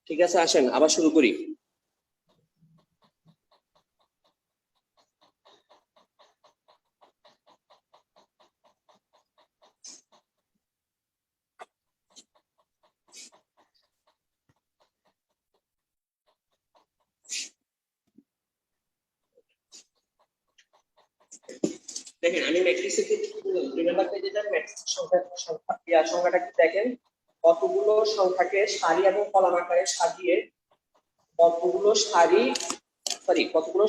ঠিক আছে, আসেন আবার শুরু করি। দেখেন আমি ম্যাট্রিক্সের ক্ষেত্রে কি বললাম, 2 নাম্বার পেজে যান, ম্যাট্রিক্সের সংখ্যাটা কি দেখেন, কতগুলো সংখ্যাকে সারি এবং কলাম আকারে সাজিয়ে কতগুলো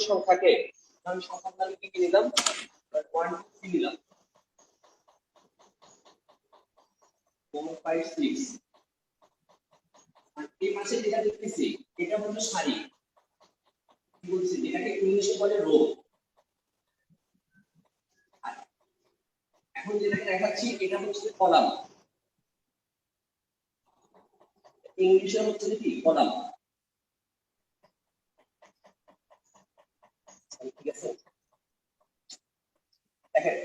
সংখ্যাকে আমি সংখ্যাটা কি কি নিলাম, 1 2 3 নিলাম, 4 5 6, আর এই পাশে যেটা দেখতেছি এটা হচ্ছে সারি, কি বলছি যেটাকে ইংলিশে বলে রো। এখন যেটাকে দেখাচ্ছি এটা হচ্ছে কলাম, ইংলিশে হচ্ছে কি কলাম। ঠিক আছে, দেখেন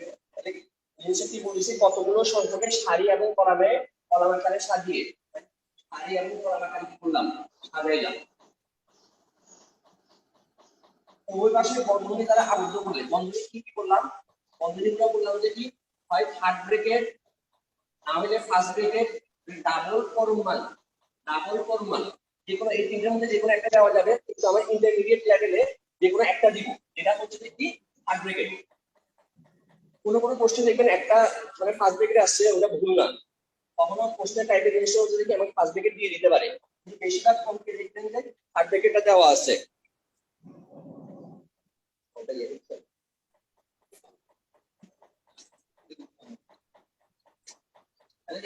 জিনিসটা কি বলেছি, কতগুলো সংখ্যাকে সারি এবং কলাম আকারে সাজিয়ে, সারি এবং কলাম আকারে কি করলাম, সাজাইলাম। ওই পাশে বন্ধনী দ্বারা আবদ্ধ করলে, বন্ধনী কি কি করলাম, বন্ধনীগুলো বললাম যে কি হয় থার্ড ব্র্যাকেট না হলে ফার্স্ট ব্র্যাকেট, ডাবল ফরমাল যে কোনো এই তিনটার মধ্যে যে কোনো একটা দেওয়া যাবে, কিন্তু আমার ইন্টারমিডিয়েট লেভেলে যে কোনো একটা দিব, এটা হচ্ছে কি থার্ড ব্র্যাকেট। কোনো কোশ্চেন দেখবেন একটা মানে ফার্স্ট ব্র্যাকেটে আসছে, ওটা ভুল না, কখনো কোশ্চেন টাইপের জিনিসটা হচ্ছে কি আমাকে ফার্স্ট ব্র্যাকেট দিয়ে দিতে পারে, কিন্তু বেশিরভাগ কমকে দেখবেন যে থার্ড ব্র্যাকেটটা দেওয়া আছে।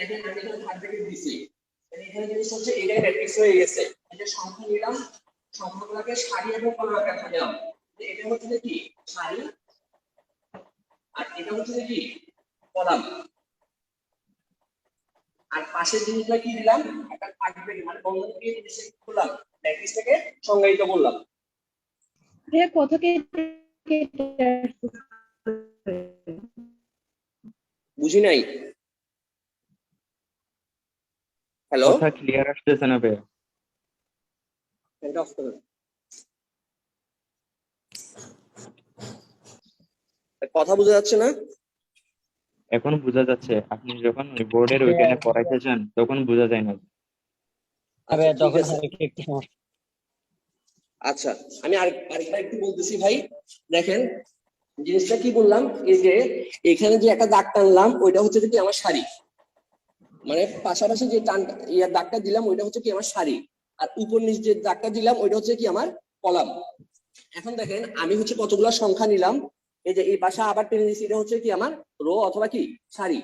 দেখেন আমি এখানে থার্ড ব্র্যাকেট দিছি, এখানে জিনিস হচ্ছে এটাই ম্যাট্রিক্স হয়ে গেছে। এই যে সংখ্যা নিলাম, সংখ্যাগুলোকে সারি এবং কলাম আকারে সাজালাম, এটা হচ্ছে কি সারি, আর এটা হচ্ছে কি কলাম, আর পাশের জিনিসটা কি দিলাম, একটা থার্ড ব্র্যাকেট মানে বন্ধনী দিয়ে জিনিসটা কি করলাম, ম্যাট্রিক্সটাকে সংজ্ঞায়িত করলাম। ভাইয়া কথা বুঝি নাই, হ্যালো, কথা ক্লিয়ার আসতেছে না ভাইয়া। এটা অফ করুন। কথা বোঝা যাচ্ছে না? এখন বোঝা যাচ্ছে, আপনি যখন ওই বোর্ডের ওইখানে পড়াইতে যান তখন বোঝা যায় না। আচ্ছা ঠিক আছে, আচ্ছা আমি আরেকবার একটু বলতেছি ভাই। দেখেন জিনিসটা কি বললাম, এই যে এখানে যে একটা দাগ টানলাম ওইটা হচ্ছে কি আমার সারি, মানে পাশাপাশি যে দাগটা দিলাম ওইটা হচ্ছে কি আমার সারি, আর উপর নিচ যে দাগটা দিলাম ওইটা হচ্ছে কি আমার কলাম। এখন দেখেন আমি হচ্ছে কতগুলো সংখ্যা নিলাম, এই যে এই পাশে আবার টেনে দিচ্ছি, এটা হচ্ছে কি আমার রো অথবা কি সারি,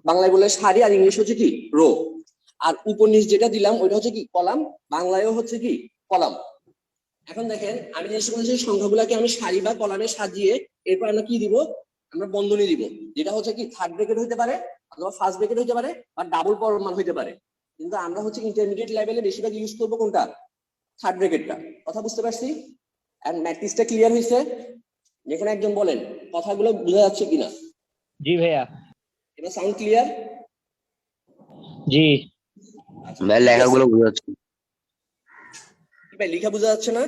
বাংলায় বলে সারি আর ইংলিশ হচ্ছে কি রো, আর উপর নিচ যেটা দিলাম ওইটা হচ্ছে কি কলাম, বাংলায়ও হচ্ছে কি কলাম। এখন দেখেন আমি জিজ্ঞেস করেছি সংখ্যাগুলোকে আমি সারি বা কলামে সাজিয়ে এরপর আমরা কি দিব, আমরা বন্ধনী দিব, যেটা হচ্ছে কি থার্ড ব্র্যাকেট হতে পারে অথবা ফার্স্ট ব্র্যাকেট হতে পারে বা ডাবল ফরমাল হতে পারে, কিন্তু আমরা হচ্ছে ইন্টারমিডিয়েট লেভেলে বেশিরভাগ ইউজ করবো কোনটা, থার্ড ব্র্যাকেটটা। কথা বুঝতে পারছি? আর ম্যাট্রিক্সটা ক্লিয়ার হয়েছে? যেখানে একজন বলেন কথাগুলো বোঝা যাচ্ছে কিনা। জি ভাইয়া। এবার সাউন্ড ক্লিয়ার? জি ভাই লেখাগুলো বোঝা যাচ্ছে, ভাই লেখা বোঝা যাচ্ছে না?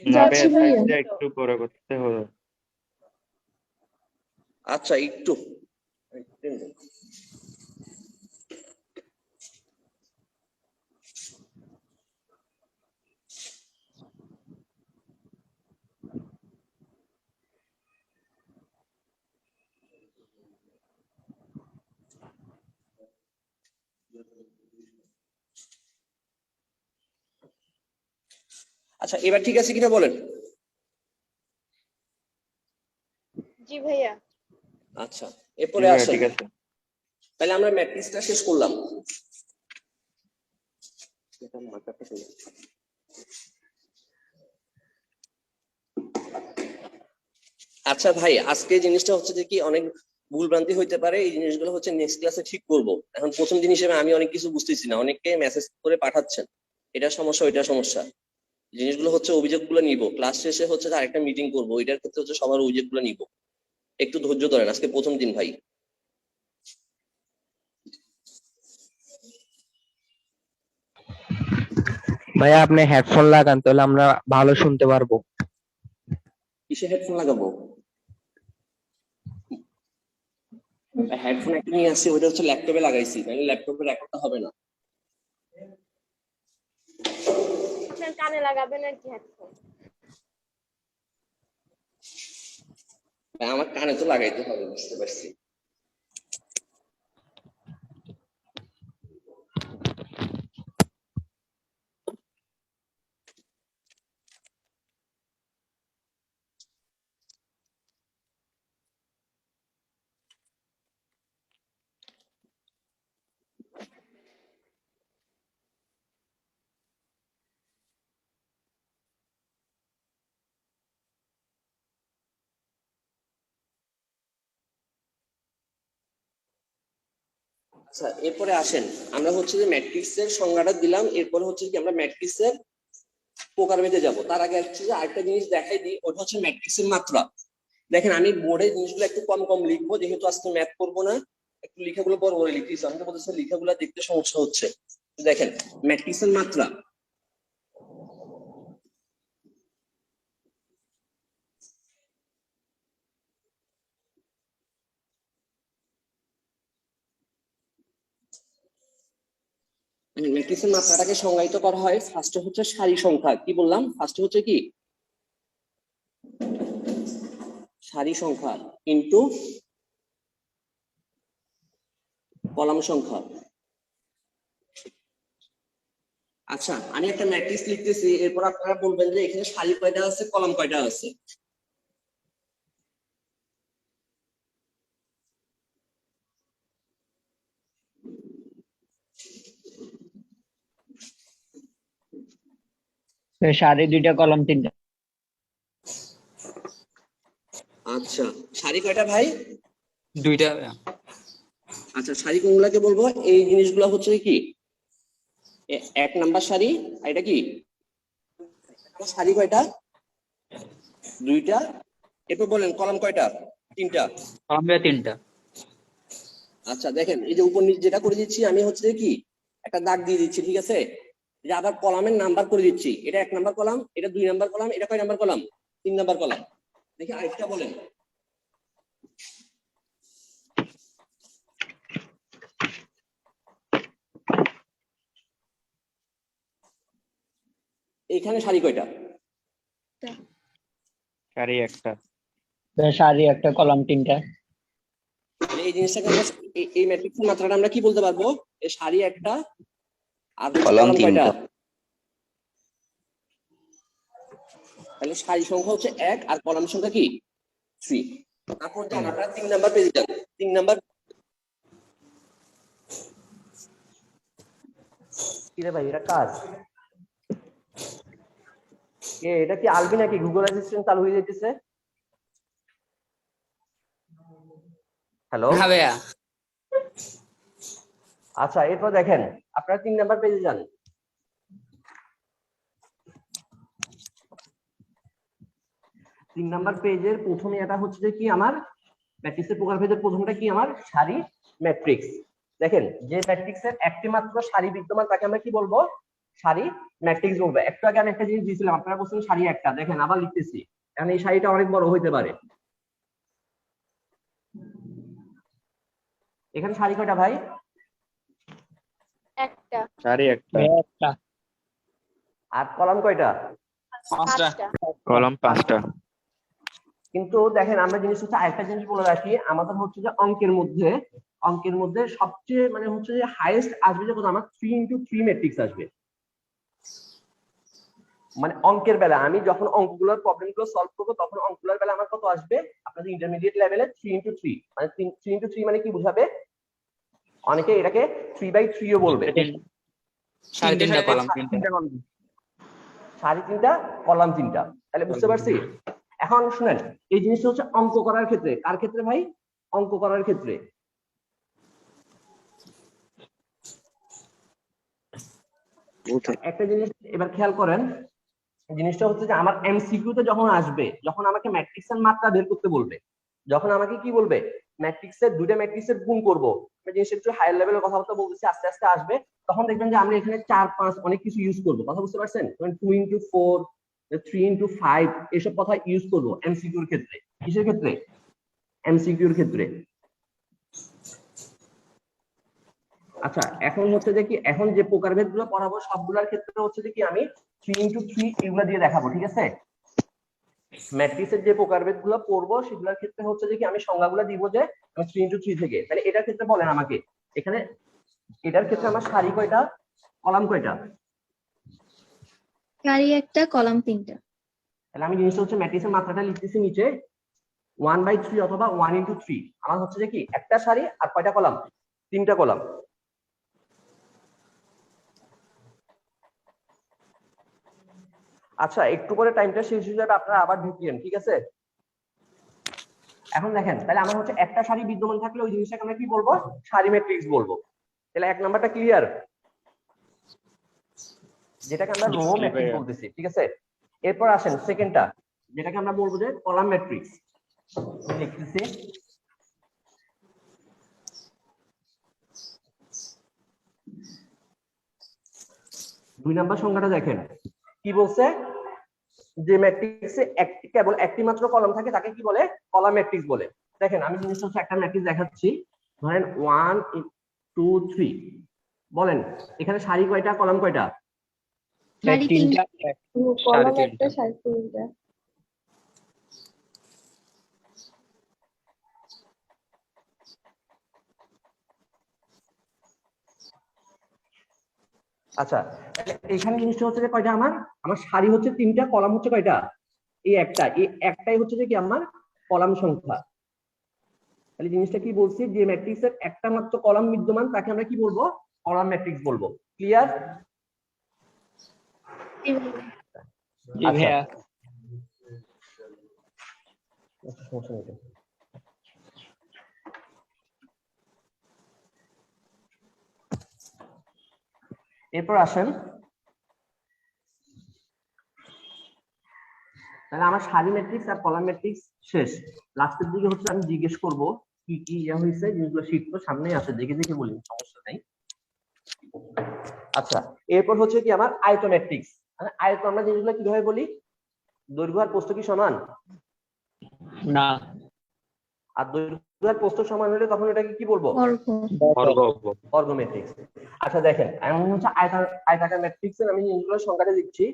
না ভাইয়া, সাইজটা একটু বড় করতে হবে। আচ্ছা একটু আচ্ছা এবার ঠিক আছে কিনা বলেন। জি ভাইয়া। আচ্ছা এরপরে আসেন, ঠিক আছে। তাহলে আমরা ম্যাট্রিক্সটা শেষ করলাম। আচ্ছা ভাই আজকে জিনিসটা হচ্ছে যে কি অনেক ভুলভ্রান্তি হইতে পারে, এই জিনিসগুলো হচ্ছে নেক্সট ক্লাসে ঠিক করব। এখন প্রথম দিন হিসেবে আমি অনেক কিছু বুঝতেছি না, অনেককে মেসেজ করে পাঠাচ্ছেন এটা সমস্যা ওইটা সমস্যা, জিনিসগুলো হচ্ছে অভিযোগগুলো নিব, ক্লাস শেষে হচ্ছে আরেকটা মিটিং করবো, এটার ক্ষেত্রে হচ্ছে সবার অভিযোগগুলো নিব, একটু ধৈর্য ধরেন, আজকে প্রথম দিন ভাই। ভাইয়া আপনি হেডফোন লাগান তাহলে আমরা ভালো শুনতে পারবো। কিসে হেডফোন লাগাবো? হেডফোন একটা নিয়ে আসছি, ওটা হচ্ছে ল্যাপটপে লাগাইছি, তাহলে ল্যাপটপে রেকর্ডটা হবে না। আপনার কানে লাগাবেন আর কি হেডফোন? আমার কানে তো লাগাইতে হবে, বুঝতে পারছি। আচ্ছা, এরপরে আসেন, আমরা হচ্ছে যে ম্যাট্রিক্সের সংজ্ঞাটা দিলাম, এরপরে হচ্ছে কি আমরা ম্যাট্রিক্সের প্রকারভেদে যাব। তার আগে হচ্ছে যে আরেকটা জিনিস দেখাই দিই, ওটা হচ্ছে ম্যাট্রিক্সের মাত্রা। দেখেন আমি বোর্ডে জিনিসগুলো একটু কম কম লিখবো, যেহেতু আজকে ম্যাথ করবো না, একটু লেখাগুলো বড় বড় লিখতেছি। আমি তো বলতেছি লেখাগুলো দেখতে সমস্যা হচ্ছে। দেখেন ম্যাট্রিক্সের মাত্রা, ম্যাট্রিক্সের মাত্রাটাকে সংজ্ঞায়িত করা হয় ফার্স্টে হচ্ছে সারি সংখ্যা। কি বললাম? ফার্স্টে হচ্ছে কি সারি সংখ্যা ইনটু কলাম সংখ্যা। আচ্ছা, আমি একটা ম্যাট্রিক্স লিখতেছি, এরপর আপনারা বলবেন যে এখানে সারি কয়টা আছে, কলাম কয়টা আছে। সারি 2টা কলাম 3টা। আচ্ছা, সারি কয়টা ভাই? 2টা। আচ্ছা, সারি কোনগুলাকে বলবো? এই জিনিসগুলো হচ্ছে কি 1 নাম্বার সারি। এটা কি সারি কয়টা? 2টা। এরপর বলেন কলাম কয়টা? 3টা। কলাম 3টা। আচ্ছা দেখেন, এই যে উপর নিচ যেটা করে দিচ্ছি আমি হচ্ছে কি একটা দাগ দিয়ে দিচ্ছি, ঠিক আছে? যে আবার কলামের নাম্বার করে দিচ্ছি, এটা 1 নাম্বার কলাম, এটা 2 নাম্বার কলাম, এটা কয় নাম্বার কলাম? 3 number column. দেখি আরেকটা বলেন। এইখানে সারি কয়টা? সারি একটা। সারি 1টা কলাম 3টা। এই জিনিসটাকে আমরা এই ম্যাট্রিক্সের মাত্রাটা আমরা কি বলতে পারবো? এই সারি একটা আর কলাম কলাম কয়টা? 3টা। তাহলে সারি সংখ্যা হচ্ছে 1 আর কলাম সংখ্যা কি 3। তারপর যান আপনারা 3 নাম্বার পেজে যান। 3 নাম্বার কি রে ভাই, এটা কাজ এটা কি আলবি নাকি গুগল অ্যাসিস্ট্যান্ট চালু হয়ে যাইতেছে? হ্যালো। হ্যাঁ ভাইয়া। আচ্ছা, এরপর দেখেন আপনারা 3 নাম্বার পেজে যান। 3 নাম্বার পেজের প্রথমে এটা হচ্ছে যে কি আমার ম্যাট্রিক্সের প্রকারভেদের প্রথমটা কি আমার সারি ম্যাট্রিক্স। দেখেন যে ম্যাট্রিক্সের একটি মাত্র সারি বিদ্যমান তাকে আমরা কি বলবো? সারি ম্যাট্রিক্স বলবো। একটু আগে আমি একটা জিনিস দিয়েছিলাম, আপনারা বলছেন সারি একটা। দেখেন আবার লিখতেছি, কারণ এই সারিটা অনেক বড় হইতে পারে। এখানে সারি কয়টা ভাই? একটা। সারি একটা। একটা। আর কলাম কয়টা? 5টা। কলাম 5টা। কিন্তু দেখেন আমরা জিনিস হচ্ছে আরেকটা জিনিস বলে রাখি, আমাদের হচ্ছে যে অঙ্কের মধ্যে সবচেয়ে মানে হচ্ছে যে হাইয়েস্ট আসবে যে কত? আমার 3x3 ম্যাট্রিক্স আসবে। মানে অঙ্কের বেলা আমি যখন অঙ্কগুলোর প্রবলেমগুলো সলভ করবো তখন অঙ্কগুলোর বেলা আমার কত আসবে? আপনাদের ইন্টারমিডিয়েট লেভেলে 3x3 মানে 3x3 মানে কি বুঝাবে? অনেকে এটাকে 3/3 ও বলবে। 3.5টা কলাম 3টা। সারি 3টা কলাম 3টা। তাহলে বুঝতে পারছি? এখন শুনেন, এই জিনিসটা হচ্ছে অঙ্ক করার ক্ষেত্রে। কার ক্ষেত্রে ভাই? অঙ্ক করার ক্ষেত্রে। একটা জিনিস এবার খেয়াল করেন, জিনিসটা হচ্ছে যে আমার এমসিকিউ তে যখন আসবে, যখন আমাকে ম্যাট্রিক্সের মাত্রা বের করতে বলবে, যখন আমাকে কি বলবে? ম্যাট্রিক্সের 2টা ম্যাট্রিক্সের গুণ করব, জিনিস একটু হায়ার লেভেলের কথাবার্তা বলতেছি, আস্তে আস্তে আসবে, তখন দেখবেন যে আমরা এখানে 4 5 অনেক কিছু ইউজ করবো, কথা বুঝতে পারছেন? 2 into 4, 3 into 5 এসব কথা ইউজ করবো এমসিকিউর ক্ষেত্রে। কিসের ক্ষেত্রে? এমসিকিউর ক্ষেত্রে। আচ্ছা, এখন হচ্ছে যে কি, এখন যে প্রকারভেদ গুলো পড়াবো সবগুলোর ক্ষেত্রে হচ্ছে যে কি আমি 3 into 3 এগুলা দিয়ে দেখাবো, ঠিক আছে? ম্যাট্রিক্সের যে প্রকারভেদ গুলো পড়বো সেগুলোর ক্ষেত্রে হচ্ছে যে কি আমি সংজ্ঞাগুলো দিব যে আমি 3 into 3 থেকে। তাহলে এটার ক্ষেত্রে বলেন আমাকে, এখানে এটার ক্ষেত্রে আমার সারি কয়টা, কলাম কয়টা? সারি একটা, কলাম তিনটা। তাহলে আমি জিনিসটা হচ্ছে ম্যাট্রিক্সের মাত্রাটা লিখতেছি নিচে 1/3 অথবা 1 into 3। আমার হচ্ছে যে কি একটা সারি আর কয়টা কলাম? 3টা কলাম। আচ্ছা, একটু পরে টাইমটা শেষ হয়ে যাবে, আপনারা আবার ঢুকিয়েন, ঠিক আছে? এখন দেখেন, তাহলে আমার হচ্ছে একটা সারি বিদ্যমান থাকলে ওই জিনিসটাকে আমরা কি বলবো? সারি ম্যাট্রিক্স বলবো। তাহলে এক নাম্বারটা ক্লিয়ার, যেটাকে আমরা রো ম্যাট্রিক্স বলতেছি, ঠিক আছে? এরপর আসেন সেকেন্ডটা, যেটাকে আমরা বলবো যে কলাম ম্যাট্রিক্স। লিখতেছি দুই নাম্বার সংখ্যাটা দেখেন কি বলছে, যে ম্যাট্রিক্সে কেবল একটি মাত্র কলাম থাকে তাকে কি বলে? কলাম ম্যাট্রিক্স বলে। দেখেন আমি জিনিসটা হচ্ছে একটা ম্যাট্রিক্স দেখাচ্ছি, ধরেন 1 2 3। বলেন এখানে সারি কয়টা, কলাম কয়টা? সারি তিনটা, কলাম তিনটা। একটা, সারি তিনটা। আচ্ছা, এখানে জিনিসটা হচ্ছে যে কয়টা, আমার আমার সারি হচ্ছে 3টা, কলাম হচ্ছে কয়টা? এই একটাই হচ্ছে যে কি আমার কলাম সংখ্যা। তাহলে জিনিসটা কি বলছি, যে ম্যাট্রিক্সের একটা মাত্র কলাম বিদ্যমান তাকে আমরা কি বলবো? কলাম ম্যাট্রিক্স বলবো। ক্লিয়ার? জি ভাইয়া। এরপর আসেন, তাহলে আমার সারি ম্যাট্রিক্স আর কলাম ম্যাট্রিক্স শেষ। লাস্টের দিকে হচ্ছে আমি জিজ্ঞেস করব কি কি ইয়া হয়েছে, জিনিসগুলো শীট তো সামনেই আছে, দেখে দেখে বলি, সমস্যা নেই। আচ্ছা, এরপর হচ্ছে কি আমার আয়ত ম্যাট্রিক্স। আয়ত আমরা জিনিসগুলো কিভাবে বলি? দৈর্ঘ্য আর প্রস্থ কি সমান? না, আর দৈর্ঘ্য আর প্রস্থ সমান হলে তখন এটাকে কি বলবো? বর্গ। বর্গ ম্যাট্রিক্স। আচ্ছা দেখেন, আমি হচ্ছে আয়তাকার ম্যাট্রিক্সের আমি জিনিসগুলো সংখ্যাটা দিচ্ছি,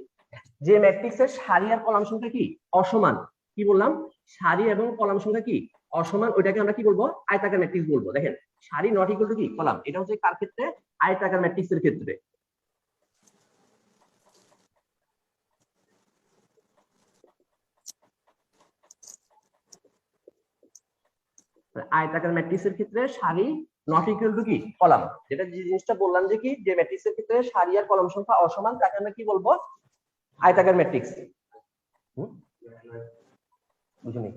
যে ম্যাট্রিক্সের সারি আর কলাম সংখ্যা কি অসমান, কি বললাম? সারি এবং কলাম সংখ্যা কি অসমান, ওইটাকে আমরা কি বলবো? আয়তাকার ম্যাট্রিক্স বলবো। দেখেন সারি নট ইকুয়াল টু কি কলাম, এটা হচ্ছে কার ক্ষেত্রে? আয়তাকার ম্যাট্রিক্সের ক্ষেত্রে। আয়তাকার ম্যাট্রিক্সের ক্ষেত্রে সারি নট ইকুয়াল টু কি কলাম, যেটা যে জিনিসটা বললাম যে কি, যে ম্যাট্রিক্সের ক্ষেত্রে সারি আর কলাম সংখ্যা অসমান তাকে আমরা কি বলবো? আয়তাকার ম্যাট্রিক্স। বুঝুনি?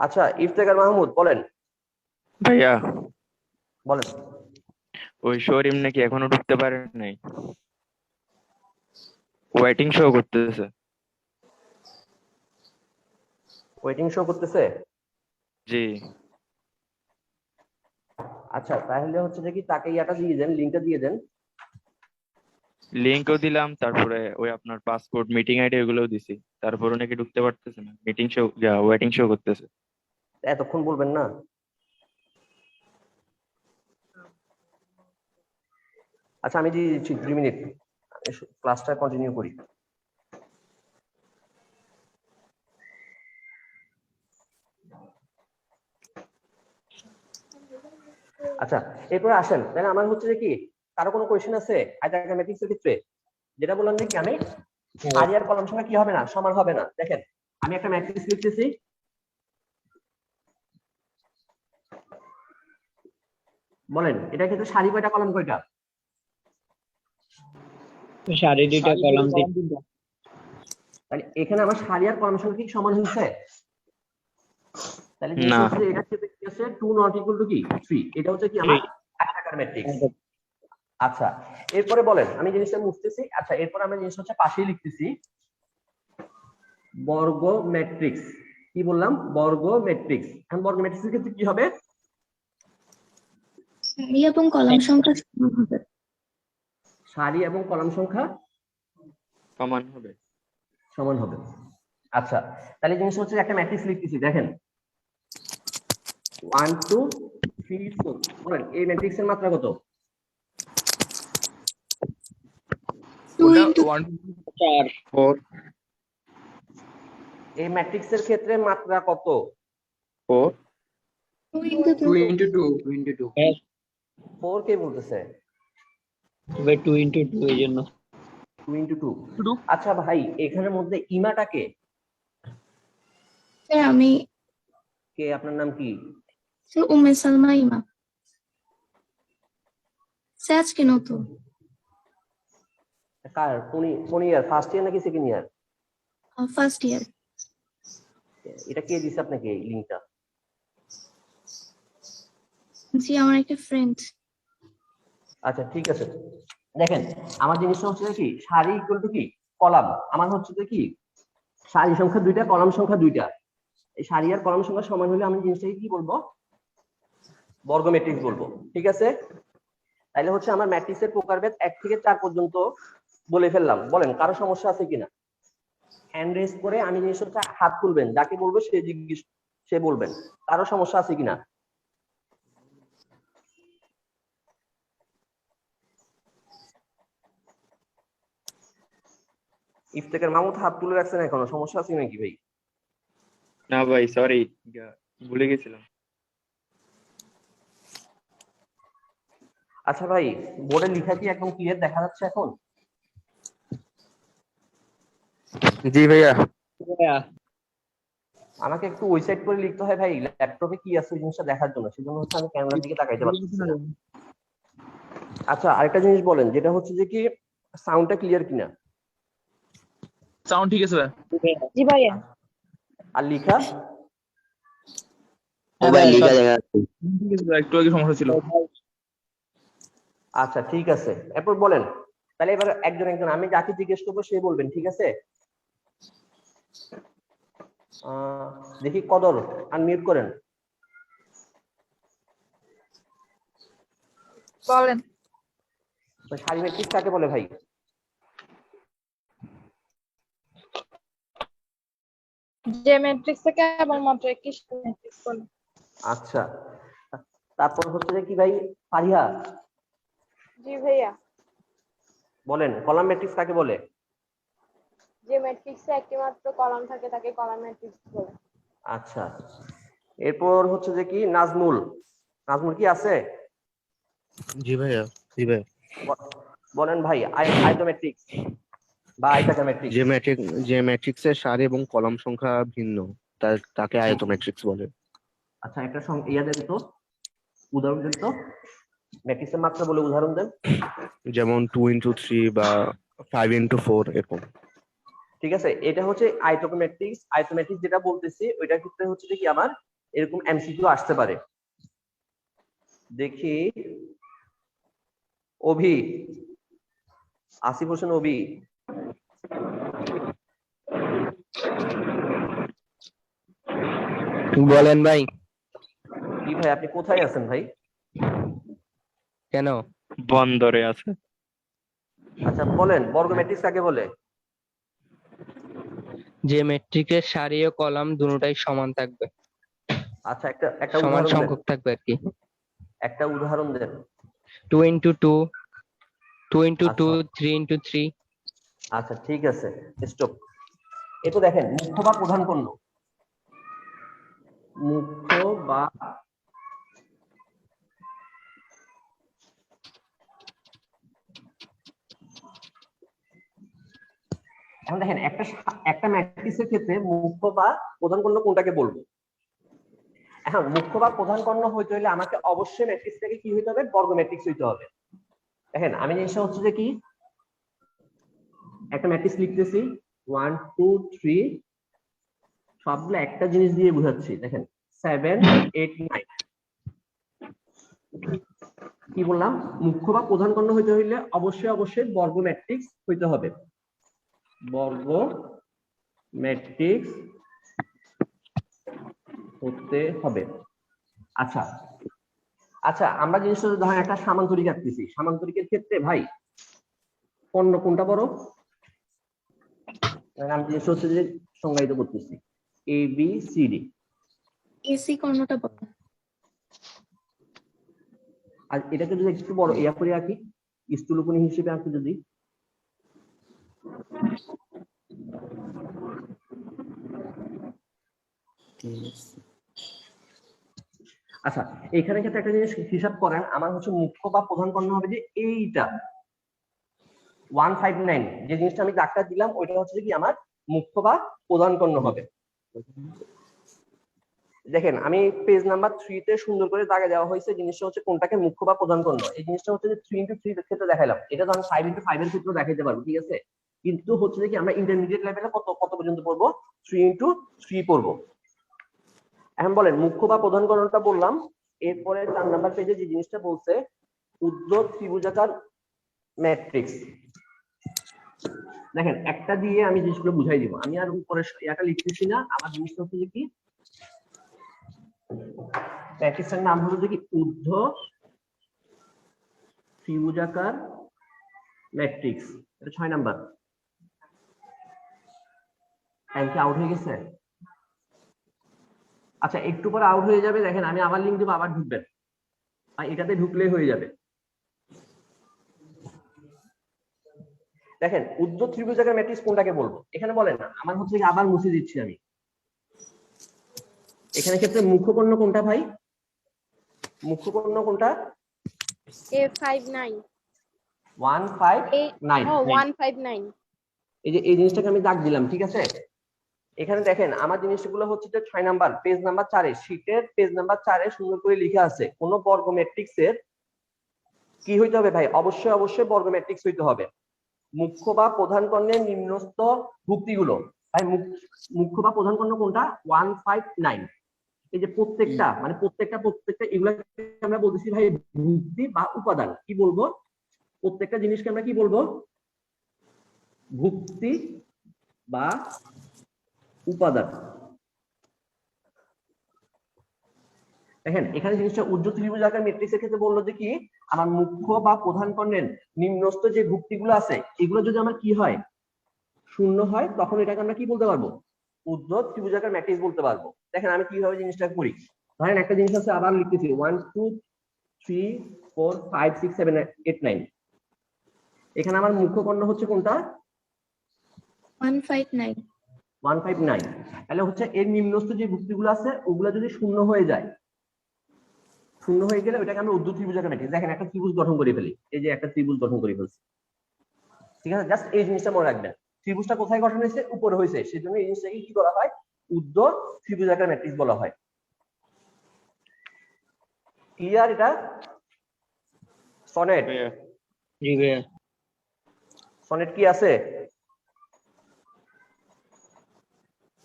আচ্ছা, ইফতেখার মাহমুদ বলেন। ভাইয়া, বলেন। ওই শোরিম নাকি এখনো ঢুকতে পারে নাই, ওয়েটিং শো করতেছে। ওয়েটিং শো করতেছে? জি। আচ্ছা, তাহলে হচ্ছে যে কি তাকে ইয়াটা দিয়ে দেন, লিংকটা দিয়ে দেন। লিংকও দিলাম, তারপরে ওই আপনার পাসপোর্ট, মিটিং আইডি এগুলোও দিছি, তারপরে নাকি ঢুকতে পারতেছে না, মিটিং শো, ওয়েটিং শো করতেছে। এতক্ষণ বলবেন না? আচ্ছা, আমি দিয়ে দিচ্ছি 2 মিনিট, ক্লাসটা কন্টিনিউ করি। আচ্ছা, এরপরে আসেন, তাহলে আমার হচ্ছে যে কি কারো কোনো কোয়েশ্চেন আছে আয়তাকার ম্যাট্রিক্সের ক্ষেত্রে? যেটা বললাম যে কি আমি সারি আর কলাম সংখ্যা কি হবে না, সমান হবে না। দেখেন আমি একটা ম্যাট্রিক্স লিখতেছি, বলেন এটার ক্ষেত্রে সারি কয়টা, কলাম কয়টা? সারি 2টা, কলাম 3টা। তাহলে এখানে আমার সারি আর কলাম সংখ্যা কি সমান হচ্ছে? তাহলে না। হচ্ছে এটা ক্ষেত্রে কি আছে, 2 নট ইকুয়াল টু কি 3, এটা হচ্ছে কি আমার আয়তাকার ম্যাট্রিক্স। আচ্ছা, এরপরে বলেন, আমি জিনিসটা মুছতেছি। আচ্ছা, এরপর আমরা জিনিস হচ্ছে পাশেই লিখতেছি বর্গ ম্যাট্রিক্স। কি বললাম, বর্গ ম্যাট্রিক্স। এখন বর্গ ম্যাট্রিক্সের ক্ষেত্রে কি হবে? সারি এবং কলাম সংখ্যা সমান হবে। সারি এবং কলাম সংখ্যা সমান হবে। সমান হবে। আচ্ছা, তাহলে জিনিস হচ্ছে একটা ম্যাট্রিক্স লিখতেছি, দেখেন 1 2 3 4। বলেন এই ম্যাট্রিক্সের মাত্রা কত? 2 into 4 4 এই ম্যাট্রিক্সের ক্ষেত্রে মাত্রা কত? 4 2 into 2 2. into 2 2 into 2 4 কে বলতেছে? 2 into 2 এই জন্য 2 into 2। আচ্ছা ভাই, এখানের মধ্যে ইমাটাকে স্যার আমি কে, আপনার নাম কি? স্যার উম্মে সালমা ইমা। স্যার আজকে নতুন। কার? কোন ইয়ার, ফার্স্ট ইয়ার নাকি সেকেন্ড ইয়ার? First year. এটা কে দিছে আপনাকে এই লিংকটা? জি আমার একটা ফ্রেন্ড। আচ্ছা ঠিক আছে, দেখেন আমার জিনিসটা হচ্ছে কি, সারি ইকুয়াল টু কি কলাম। আমার হচ্ছে কি সারি সংখ্যা 2টা, কলাম সংখ্যা 2টা। এই সারি আর কলাম সংখ্যা সমান হলে আমি জিনিসটাকে কি বলবো? বর্গ ম্যাট্রিক্স বলবো। ঠিক আছে, তাহলে হচ্ছে আমার ম্যাট্রিক্সের প্রকারভেদ 1 থেকে 4 পর্যন্ত বলে ফেললাম। বলেন কারো সমস্যা আছে কিনা? হ্যান্ড রেজ করে আমি জিনিসটা হাত তুলবেন, যাকে বলবো সে বলবেন। কারো সমস্যা আছে কিনা? ইফতেখার মাহমুদ হাত তুলে রাখছেন এখনো, সমস্যা আছে নাকি ভাই? না ভাই, সরি, ভুলে গেছিলাম। আচ্ছা ভাই, বোর্ডে লেখা কি একদম ক্লিয়ার দেখা যাচ্ছে এখন? জি ভাইয়া। ভাইয়া আমাকে একটু ওই সাইড করে লিখতে হয় ভাই, ল্যাপটপে কি আছে ওই জিনিসটা দেখার জন্য, সেজন্য হচ্ছে আমি ক্যামেরার দিকে তাকাইতে পারছি না। আচ্ছা আরেকটা জিনিস বলেন, যেটা হচ্ছে যে কি সাউন্ডটা ক্লিয়ার কিনা? সাউন্ড ঠিক আছে ভাই। জি ভাইয়া। আর লিখা? ও ভাই লিখা দেখা যাচ্ছে। ঠিক আছে ভাই, একটু আগে সমস্যা ছিল। আচ্ছা ঠিক আছে, এরপর বলেন। তাহলে এবার একজন একজন আমি যাকে জিজ্ঞেস করবো সে বলবেন, ঠিক আছে? দেখি কদর আনমিউট করেন। বলেন। সারি ম্যাট্রিক্স কাকে বলে ভাই? যে ম্যাট্রিক্সে কেবলমাত্র একটি ম্যাট্রিক্স বলে। আচ্ছা, তারপর হচ্ছে যে কি ভাই ফারিহা জি ভাইয়া। বলেন কলাম ম্যাট্রিক্স কাকে বলে? যে ম্যাট্রিক্সে একটি মাত্র কলাম থাকে তাকে কলাম ম্যাট্রিক্স বলে। আচ্ছা, এরপর হচ্ছে যে কি নাজমুল। নাজমুল কি আছে? জি ভাইয়া। জি ভাইয়া। বলেন ভাই আয়তমেট্রিক্স বা আয়তাকার ম্যাট্রিক্স। যে ম্যাট্রিক্সের সারি এবং কলাম সংখ্যা ভিন্ন তাকে আয়তমেট্রিক্স বলে। আচ্ছা একটা ইয়া দেন তো, উদাহরণ দেন তো, ম্যাট্রিক্সের মাত্রা বলে উদাহরণ দেন। যেমন 2 into 3 বা 5 into 4 এরকম। ঠিক আছে, এটা হচ্ছে আয়তমেট্রিক্স। আয়তমেট্রিক্স যেটা বলতেছি ওইটার ক্ষেত্রে হচ্ছে যে কি আমার এরকম এমসিকিউ আসতে পারে। দেখি অভি, আসিফ হোসেন অভি, বলেন ভাই। কি ভাই আপনি কোথায় আছেন ভাই? কেন? বন্দরে আছে। আচ্ছা বলেন বর্গ ম্যাট্রিক্স কাকে বলে? যে ম্যাট্রিক্সের সারি ও কলাম দুটোটাই সমান থাকবে, আচ্ছা একটা সমান উদাহরণ দেন, সংখ্যক থাকবে আর কি। একটা উদাহরণ দেন। 2 into 2, 2 into 2, আচ্ছা 3 into 3। আচ্ছা ঠিক আছে, স্টপ। এ তো দেখেন মুখ্য বা প্রধান পণ্য, মুখ্য বা এখন দেখেন একটা ম্যাট্রিক্সের ক্ষেত্রে মুখ্য বা প্রধান কর্ণ কোনটাকে বলবো? এখন মুখ্য বা প্রধান কর্ণ হইতে হলে আমাকে অবশ্যই ম্যাট্রিক্সটাকে কি হইতে হবে? বর্গ ম্যাট্রিক্স হইতে হবে। দেখেন আমি জিনিসটা হচ্ছে যে কি একটা ম্যাট্রিক্স লিখতেছি 1 2 3, সবগুলো একটা জিনিস দিয়ে বোঝাচ্ছি। দেখেন 7 8 9, কি বললাম? মুখ্য বা প্রধান কর্ণ হইতে হইলে অবশ্যই বর্গ ম্যাট্রিক্স হইতে হবে। বর্গ ম্যাট্রিক্স হতে হবে। আচ্ছা আচ্ছা, আমরা জিনিসটা ধরেন একটা সামান্তরিক আঁকতেছি, সামান্তরিকের ক্ষেত্রে ভাই কর্ণ কোনটা বড়? আমি জিনিসটা হচ্ছে যে সংজ্ঞায়িত করতেছি, A B C D. AC কর্ণটা বড়। আর এটাকে যদি একটু বড় ইয়া করে আঁকি, স্থূলকোণী হিসেবে আঁকি যদি, আচ্ছা এখানে ক্ষেত্রে একটা জিনিস হিসাব করেন, আমার হচ্ছে মুখ্য বা প্রধান কর্ণ হবে যে এইটা 159, যে জিনিসটা আমি দাগটা দিলাম ওইটা হচ্ছে কি আমার মুখ্য বা প্রধান কর্ণ হবে। দেখেন আমি পেজ নাম্বার 3 তে সুন্দর করে দাগে দেওয়া হয়েছে জিনিসটা হচ্ছে কোনটাকে মুখ্য বা প্রধান কর্ণ। এই জিনিসটা হচ্ছে যে 3x3 এর ক্ষেত্রে দেখাইলাম, এটা তো আমি 5x5 এর ক্ষেত্রে দেখাইতে পারবো, ঠিক আছে? কিন্তু হচ্ছে যে কি আমরা ইন্টারমিডিয়েট লেভেলে কত কত পর্যন্ত পড়বো? 3x3 পড়বো। এখন বলেন মুখ্য বা প্রধান কর্ণটা বললাম, এরপরে 4 নাম্বার পেজে যে জিনিসটা বলছে উদ্ধ ত্রিভুজাকার ম্যাট্রিক্স। দেখেন একটা দিয়ে আমি জিনিসগুলো বুঝাই দিব, আমি আর উপরে এটা লিখতেছি না। আমার জিনিসটা হচ্ছে যে কি ম্যাট্রিক্সের নাম হলো যে কি উদ্ধ ত্রিভুজাকার ম্যাট্রিক্স। এটা 6 নাম্বার। কি আউট হয়ে গেছে? আচ্ছা একটু পরে আউট হয়ে যাবে, দেখেন আমি আবার লিংক দেবো, আবার ঢুকবেন, আর এটাতে ঢুকলেই হয়ে যাবে। দেখেন উদ্ধ ত্রিভুজাকার ম্যাট্রিক্স কোনটাকে বলবো এখানে বলেন না, আমার হচ্ছে আবার মুছে দিচ্ছি আমি। এখানে ক্ষেত্রে মুখ্য কর্ণ কোনটা ভাই? মুখ্য কর্ণ কোনটা? A59 159। 159। এই যে এই জিনিসটাকে আমি দাগ দিলাম, ঠিক আছে? এখানে দেখেন আমার জিনিসগুলো হচ্ছে যে 6 নাম্বার পেজ নাম্বার 4 এ, শীটের পেজ নাম্বার 4 এ সুন্দর করে লেখা আছে কোন বর্গ ম্যাট্রিক্সের কি হইতে হবে ভাই? অবশ্যই অবশ্যই বর্গ ম্যাট্রিক্স হইতে হবে। মুখ্য বা প্রধান কর্ণের নিম্নস্থ ভুক্তিগুলো ভাই, মুখ্য বা প্রধান কর্ণ কোনটা? 159। এই যে প্রত্যেকটা মানে প্রত্যেকটা এগুলা আমরা বলতেছি ভাই ভুক্তি বা উপাদান। কি বলবো? প্রত্যেকটা জিনিসকে আমরা কি বলবো? ভুক্তি বা উপাদান। দেখেন এখানে জিনিসটা উদ্ধ ত্রিভুজাকার ম্যাট্রিক্সের ক্ষেত্রে বললো যে কি আমার মুখ্য বা প্রধান কর্ণের নিম্নস্থ যে ভুক্তিগুলো আছে এগুলো যদি আমার কি হয়? শূন্য হয়, তখন এটাকে আমরা কি বলতে পারবো? উদ্ধ ত্রিভুজাকার ম্যাট্রিক্স বলতে পারবো। দেখেন আমি কিভাবে জিনিসটা করি, ধরেন একটা জিনিস আছে, আবার লিখতেছি 1 2 3 4 5 6 7 8 9। এখানে আমার মুখ্য কর্ণ হচ্ছে কোনটা? 159। 159। তাহলে হচ্ছে এর নিম্নস্থ যে ভুক্তিগুলো আছে ওগুলো যদি শূন্য হয়ে যায়, শূন্য হয়ে গেলে ওটাকে আমরা উদ্ধ ত্রিভুজাকার ম্যাট্রিক্স। দেখেন একটা ত্রিভুজ গঠন করে ফেলি, এই যে একটা ত্রিভুজ গঠন করে ফেলছি, ঠিক আছে? জাস্ট এই জিনিসটা মনে রাখবেন, ত্রিভুজটা কোথায় গঠন হয়েছে? উপরে হয়েছে, সেজন্য এই জিনিসটাকে কি বলা হয়? উদ্ধ ত্রিভুজাকার ম্যাট্রিক্স বলা হয়। ক্লিয়ার এটা? সনেট, জি ভাইয়া। সনেট কি আছে?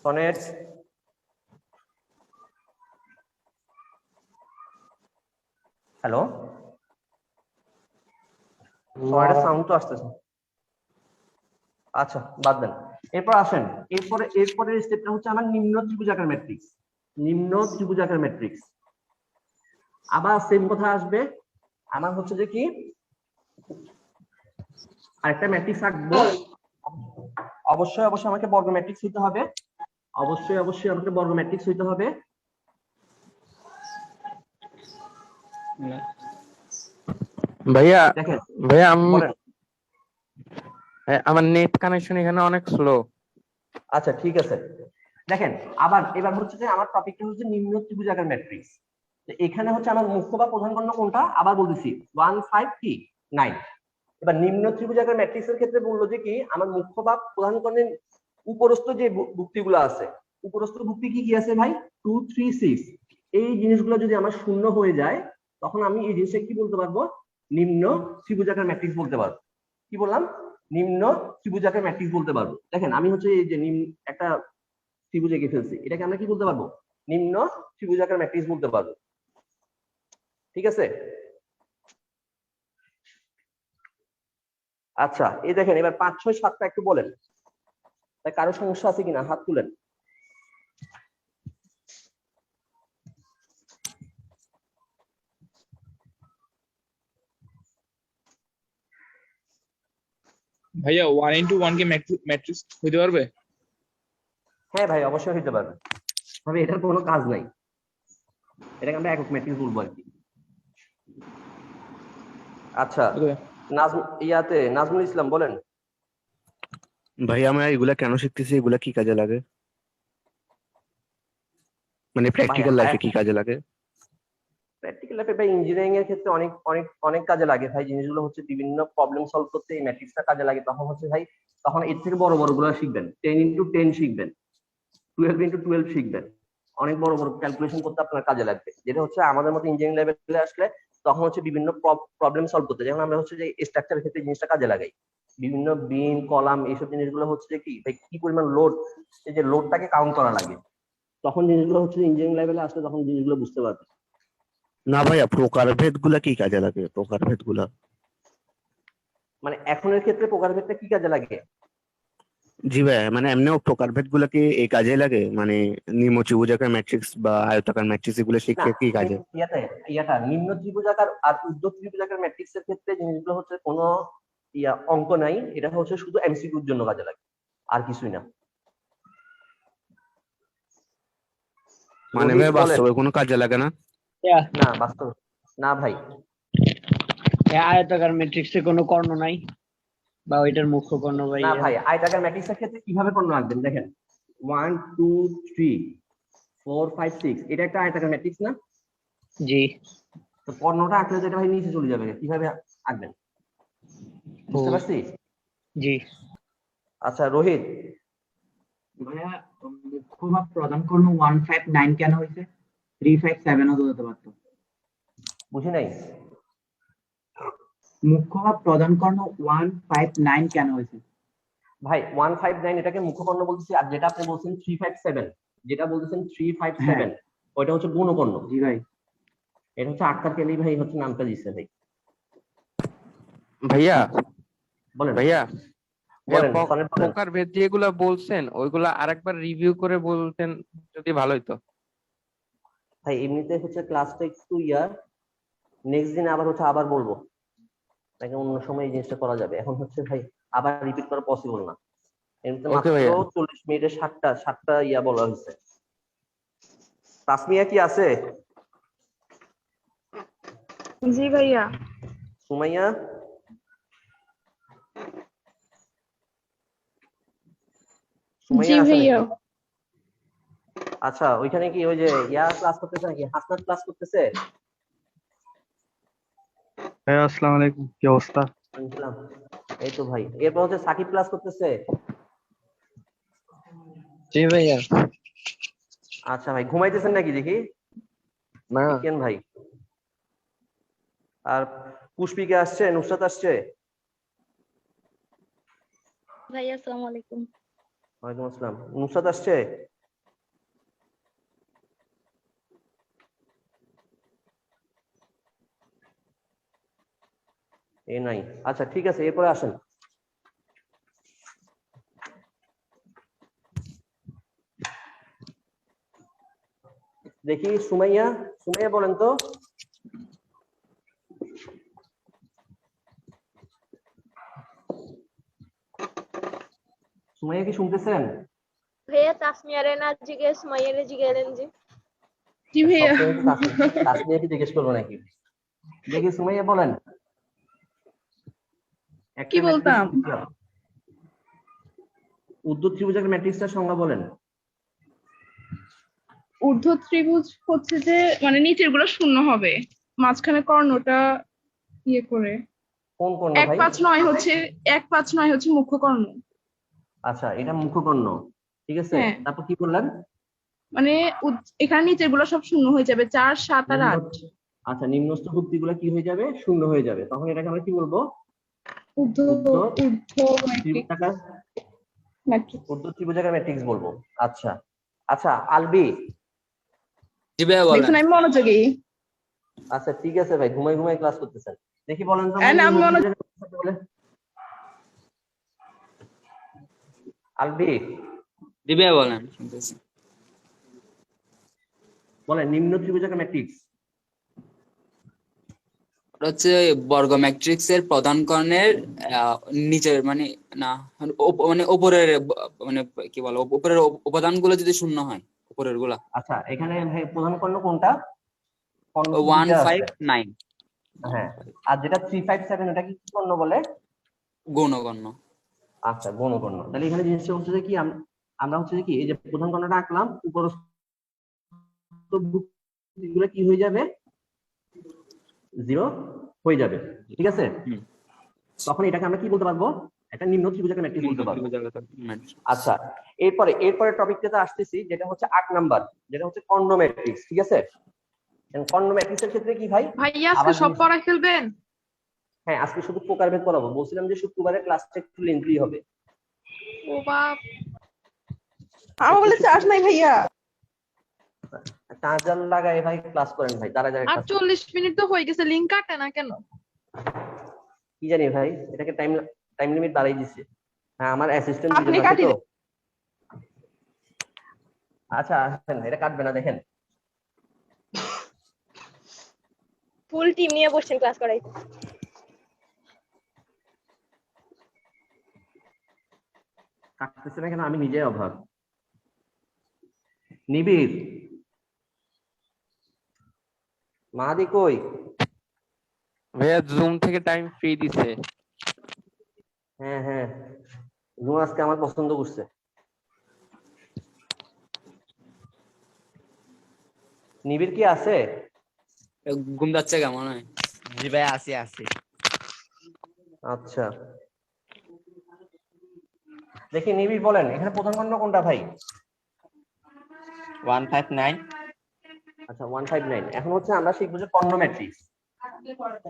সনেট হ্যালো, সনেটের সাউন্ড তো আসতেছে। আচ্ছা বাদ দেন, এরপর আসেন, এরপরের স্টেপটা হচ্ছে আমার নিম্ন ত্রিভুজাকার ম্যাট্রিক্স। নিম্ন ত্রিভুজাকার ম্যাট্রিক্স আবার সেম কথা আসবে, আমার হচ্ছে যে কি আরেকটা ম্যাট্রিক্স আঁকবো। অবশ্যই অবশ্যই আমাকে বর্গ ম্যাট্রিক্স হইতে হবে, অবশ্যই অবশ্যই আমাকে বর্গ ম্যাট্রিক্স হইতে হবে। ভাইয়া দেখেন ভাইয়া বলেন। আমার নেট কানেকশন এখানে অনেক স্লো। আচ্ছা ঠিক আছে, দেখেন আবার এবার হচ্ছে যে আমার টপিকটা হচ্ছে নিম্ন ত্রিভুজাকার ম্যাট্রিক্স। এখানে হচ্ছে আমার মুখ্য বা প্রধান কর্ণ কোনটা? আবার বলতেছি 159। এবার নিম্ন ত্রিভুজাকার ম্যাট্রিক্সের ক্ষেত্রে বললো যে কি আমার মুখ্য বা প্রধান কর্ণের উপরস্থ যে ভুক্তিগুলো আছে, উপরস্থ ভুক্তি কি কি আছে ভাই? 2 3 6। এই জিনিসগুলো যদি আমার শূন্য হয়ে যায়, তখন আমি এই জিনিসটা কি বলতে পারবো? নিম্ন ত্রিভুজাকার ম্যাট্রিক্স বলতে পারবো। কি বললাম? নিম্ন ত্রিভুজাকার ম্যাট্রিক্স বলতে পারবো। দেখেন আমি হচ্ছে এই যে একটা ত্রিভুজ এঁকে ফেলছি, এটাকে আমরা কি বলতে পারবো? নিম্ন ত্রিভুজাকার ম্যাট্রিক্স বলতে পারবো, ঠিক আছে? আচ্ছা এই দেখেন এবার 5 6 7টা একটু বলেন, তাই কারো সমস্যা আছে কিনা হাত তুলেন। ভাইয়া 1 কে ম্যাট্রিক্স হইতে পারবে? হ্যাঁ ভাই, অবশ্যই হইতে পারবে, তবে এটার কোনো কাজ নাই, এটাকে আমরা একক ম্যাট্রিক্স বলবো আর কি। আচ্ছা, Okay. নাজমুল ইসলাম বলেন। ভাই আমরা এগুলা কেন শিখতেছি, এগুলা কি কাজে লাগে, মানে প্র্যাকটিক্যাল লাইফে কি কাজে লাগে? প্র্যাকটিক্যাল লাইফে ভাই ইঞ্জিনিয়ারিং এর ক্ষেত্রে অনেক অনেক অনেক কাজে লাগে ভাই। জিনিসগুলো হচ্ছে বিভিন্ন প্রবলেম সলভ করতে এই ম্যাট্রিক্সটা কাজে লাগে। তখন হচ্ছে ভাই, তখন এর থেকে বড় বড় গুলো শিখবেন, 10x10 শিখবেন, 12x12 শিখবেন, অনেক বড় বড় ক্যালকুলেশন করতে আপনার কাজে লাগবে। যেটা হচ্ছে আমাদের মতো ইঞ্জিনিয়ারিং লেভেলে আসলে তখন হচ্ছে বিভিন্ন প্রবলেম সলভ করতে, যেমন আমরা হচ্ছে যে স্ট্রাকচারের ক্ষেত্রে জিনিসটা কাজে লাগাই, বিভিন্ন বিম কলাম এইসব জিনিসগুলো হচ্ছে যে কি পরিমাণ লোড, এই যে লোডটাকে কাউন্ট করা লাগে, তখন জিনিসগুলো হচ্ছে ইঞ্জিনিয়ারিং লেভেলে আসলে তখন জিনিসগুলো বুঝতে পারবে। না ভাইয়া, প্রকারভেদ গুলা কি কাজে লাগে, প্রকারভেদ গুলা? মানে এখনের ক্ষেত্রে প্রকারভেদটা কি কাজে লাগে? জি ভাইয়া, মানে এমনিও প্রকারভেদ গুলা কি এই কাজে লাগে, মানে নিম্ন ত্রিভুজাকার ম্যাট্রিক্স বা আয়তাকার ম্যাট্রিক্স এগুলো না, শিখে কি কাজে? ইয়াটা নিম্ন ত্রিভুজাকার আর ঊর্ধ্ব ত্রিভুজাকার ম্যাট্রিক্স এর ক্ষেত্রে জিনিসগুলো হচ্ছে কোনো অঙ্ক নাই, এটা হচ্ছে শুধু এমসিকিউর জন্য কাজে লাগে, আর কিছুই না। মানে রোহিত ভাই বলেন। বাস্তবে কোনো কাজে লাগে না? না বাস্তব, না ভাই। আয়তাকার ম্যাট্রিক্সে কোনো কর্ণ নাই, বা ওইটার মুখ্য কর্ণ বা না ইয়ে। ভাই, আয়তাকার ম্যাট্রিক্স এর ক্ষেত্রে কিভাবে কর্ণ রাখবেন দেখেন, 1 2 3 4 5 6, এটা একটা আয়তাকার ম্যাট্রিক্স না? জি। তো কর্ণটা আঁকলে তো এটা ভাই নিচে চলে যাবে, কিভাবে আঁকবেন? বুঝতে পারছি। জি। আচ্ছা রোহিত, ভাইয়া মুখ্য ভাব প্রদান কর্ণ 159 কেন হয়েছে? 357 ও তো হতে পারতো। বুঝি নাই। মুখ্য ভাব প্রদান কর্ণ 159 কেন হয়েছে? ভাই 159 এটাকে মুখ্যকর্ণ বলতেছি, আর যেটা আপনি বলছেন 357, যেটা বলতেছেন 357 ওইটা হচ্ছে গুণকর্ণ। জি ভাই। এটা হচ্ছে আক্তার কেলি ভাই হচ্ছে নামটা দিচ্ছে ভাই। ভাইয়া বলেন ভাইয়া বলেন সনেট বলেন। প্রকারভেদ যেগুলা বলছেন ওইগুলা আরেকবার রিভিউ করে বলতেন যদি ভালো হতো। ভাই এমনিতে হচ্ছে ক্লাসটা একটু নেক্সট দিন আবার হচ্ছে আবার বলবো, নাকি অন্য সময় এই জিনিসটা করা যাবে, এখন হচ্ছে ভাই আবার রিপিট করা পসিবল না। এমনিতে ওকে মাত্র ভাইয়া। 40 মিনিটে 7টা বলা হয়েছে। তাসমিয়া কি আছে? জি ভাইয়া। সুমাইয়া? জি আছে ভাইয়া। নাকি? আচ্ছা, ওইখানে কি ওই যে ক্লাস করতেছে নাকি, হাসনাত ক্লাস করতেছে? হ্যাঁ, আসসালামু আলাইকুম, কি অবস্থা? শুনছিলাম। এই তো ভাই, এরপর হচ্ছে সাকিব ক্লাস করতেছে। জি ভাইয়া। আচ্ছা ভাই, ঘুমাইতেছেন নাকি দেখি? না কেন ভাই? আর পুষ্পিকা আসছে, নুসরাত আসছে? ভাইয়া আসসালামু আলাইকুম। ওয়ালাইকুম আসসালাম। নুসরাত আসছে? এ নাই। আচ্ছা ঠিক আছে, এরপরে আসেন। দেখি সুমাইয়া বলেন তো। সুমাইয়া কি শুনতেছেন? ভাইয়া তাসমিয়ারে না জিজ্ঞেস সুমাইয়ারে জিজ্ঞেলেন জি। জি ভাইয়া। তাসমিয়া কি জিজ্ঞেস করবো নাকি? দেখি সুমাইয়া বলেন। কি বলতাম? ঊর্ধ্ব ত্রিভুজের ম্যাট্রিক্সটার সংজ্ঞা বলেন। ঊর্ধ্ব ত্রিভুজ হচ্ছে যে মানে নিচের গুলো শূন্য হবে, মাঝখানে কর্ণটা ইয়ে করে। কোন কর্ণ ভাই? 1 5 9 হচ্ছে মুখ্য কর্ণ। আচ্ছা, এটা মুখ্যকর্ণ, ঠিক আছে। হ্যাঁ। তারপর কি করলেন? মানে এখানে নিচের গুলো সব শূন্য হয়ে যাবে, 4 7 আর 8। আচ্ছা, নিম্নস্থ গুলো কি হয়ে যাবে? শূন্য হয়ে যাবে। তখন এটাকে আমরা কি বলবো? ঊর্ধ্ব ত্রিভুজাকার ম্যাট্রিক্স। ঊর্ধ্ব ত্রিভুজাকার ম্যাট্রিক্স বলবো। আচ্ছা আচ্ছা, আলবি। জি ভাইয়া বলেন। দেখুন আমি মনোযোগী। আচ্ছা ঠিক আছে ভাই, ঘুমাই ক্লাস করতেছেন। দেখি বলেন তো আমি বলে। আলবি জি ভাইয়া বলেন, শুনতেছি। বলেন নিম্ন ত্রিভুজাকার ম্যাট্রিক্স। ওটা হচ্ছে বর্গ ম্যাট্রিক্স এর প্রধান কর্ণের নিচের মানে না মানে উপরের মানে কি বলো উপরের উপাদানগুলো যদি শূন্য হয় উপরের গুলা। আচ্ছা এখানে ভাই প্রধান কর্ণ কোনটা? কর্ণ তো দুইটা আছে। 159 হ্যাঁ, আর যেটা 357 এটা কি কর্ণ বলে? গৌণকর্ণ। আচ্ছা গৌণকর্ণ। তাহলে এখানে জিনিসটা হচ্ছে যে কি আমরা হচ্ছে যে কি এই যে প্রধান কর্ণটা আঁকলাম, উপরস্থ ভুক্তিগুলো কি হয়ে যাবে? 0 হয়ে যাবে, ঠিক আছে? হুম। তখন এটাকে আমরা কি বলতে পারবো? একটা নিম্ন ত্রিভুজাকার ম্যাট্রিক্স বলতে পারবো। ম্যাট্রিক্স। আচ্ছা এরপরে টপিকটাতে আসতেছি, যেটা হচ্ছে 8 নাম্বার, যেটা হচ্ছে কর্ণ ম্যাট্রিক্স, ঠিক আছে? কর্ণ ম্যাট্রিক্সের ক্ষেত্রে কি ভাই? ভাইয়া আজকে আবার সব পড়া ফেলবেন? হ্যাঁ, আজকে শুধু প্রকারভেদ পড়াবো। বলছিলাম যে শুক্রবারের ক্লাসটা একটু লেন্থি হবে। ও বাপ, আমার বলে চার্জ নাই ভাইয়া। চার্জার লাগাই ভাই ক্লাস করেন ভাই, তারা যারা আর 40 মিনিট তো হয়ে গেছে, লিংক কাটে না কেন? কি জানি ভাই, এটাকে টাইম লিমিট বাড়াই দিছে। হ্যাঁ, আমার অ্যাসিস্ট্যান্ট আপনি দুজন আছে কাটিয়ে তো। আচ্ছা আসেন, এটা কাটবে না, দেখেন ফুল টিম নিয়ে বসছেন ক্লাস করাই। কাটতেছে না কেন? আমি নিজে অবাক। নিবিড় মাদি কই? ভাইয়া জুম থেকে টাইম ফ্রি দিছে। হ্যাঁ হ্যাঁ, জুম আজকে আমার পছন্দ করছে। নিবিড় কি আছে? ঘুম যাচ্ছে কেমন হয়? জি ভাই, আসি। আচ্ছা দেখি নিবিড় বলেন, এখানে প্রধান কর্ণ কোনটা ভাই? 159। আচ্ছা 159। এখন হচ্ছে আমরা শিখবো যে কর্ণ ম্যাট্রিক্স।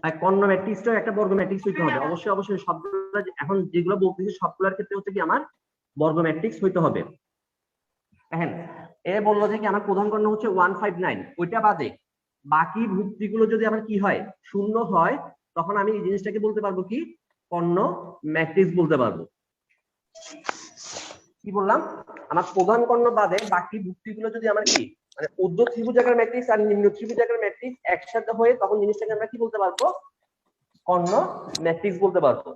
আর কর্ণ ম্যাট্রিক্সটাও একটা বর্গ ম্যাট্রিক্স হইতে হবে অবশ্যই। সবগুলো এখন যেগুলো বলতেছি সবগুলোর ক্ষেত্রে হচ্ছে কি আমার বর্গ ম্যাট্রিক্স হইতে হবে। দেখেন এ বললো যে কি আমার প্রধান কর্ণ হচ্ছে 159, ওইটা বাদে বাকি ভুক্তিগুলো যদি আমার কি হয়, শূন্য হয়, তখন আমি এই জিনিসটাকে বলতে পারবো কি? কর্ণ ম্যাট্রিক্স বলতে পারবো। কি বললাম? আমার প্রধান কর্ণ বাদে বাকি ভুক্তিগুলো যদি আমার কি মানে ঊর্ধ্ব ত্রিভুজাকার ম্যাট্রিক্স আর নিম্ন ত্রিভুজাকার ম্যাট্রিক্স একসাথে হয়ে, তখন জিনিসটাকে আমরা কি বলতে পারবো? কর্ণ ম্যাট্রিক্স বলতে পারবো।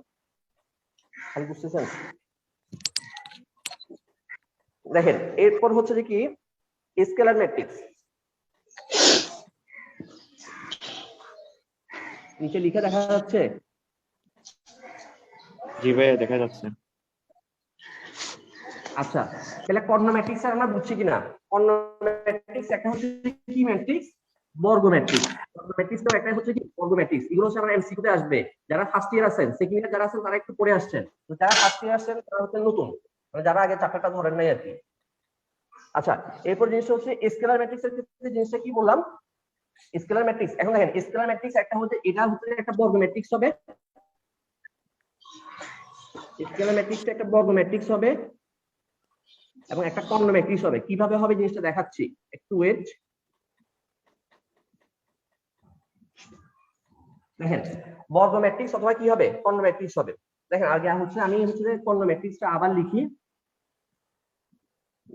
খালি বুঝতেছেন? দেখেন এরপর হচ্ছে যে কি স্কেলার ম্যাট্রিক্স। নিচে লিখে দেখা যাচ্ছে? জি ভাইয়া দেখা যাচ্ছে। আচ্ছা তাহলে কর্ণ ম্যাট্রিক্স আমরা বুঝছি কিনা? কর্ণ ম্যাট্রিক্স একটা হচ্ছে কি ম্যাট্রিক্স? বর্গ ম্যাট্রিক্স। বর্গ ম্যাট্রিক্স তো একটা হচ্ছে কি বর্গ ম্যাট্রিক্স। এগুলো হচ্ছে আমরা এমসিকিউ তে আসবে। যারা ফার্স্ট ইয়ার আছেন, সেকেন্ড ইয়ার যারা আছেন তারা একটু পড়ে আসছেন, তো যারা ফার্স্ট ইয়ার আসছেন তারা হচ্ছে নতুন, মানে যারা আগে চ্যাপ্টারটা ধরেন নাই আর কি। আচ্ছা এরপর জিনিসটা হচ্ছে স্কেলার ম্যাট্রিক্সের ক্ষেত্রে জিনিসটা কি বললাম? Scalar matrix. এখন দেখেন স্কেলার ম্যাট্রিক্স একটা হচ্ছে, এটা হচ্ছে একটা বর্গ ম্যাট্রিক্স হবে। স্কেলার ম্যাট্রিক্সটা একটা বর্গ ম্যাট্রিক্স হবে এবং একটা কর্ণ ম্যাট্রিক্স হবে। কিভাবে হবে জিনিসটা দেখাচ্ছি, একটু ওয়েট। দেখেন বর্গ ম্যাট্রিক্স অথবা কি হবে? কর্ণ ম্যাট্রিক্স হবে। দেখেন আগে হচ্ছে আমি হচ্ছে কর্ণ ম্যাট্রিক্সটা আবার লিখি।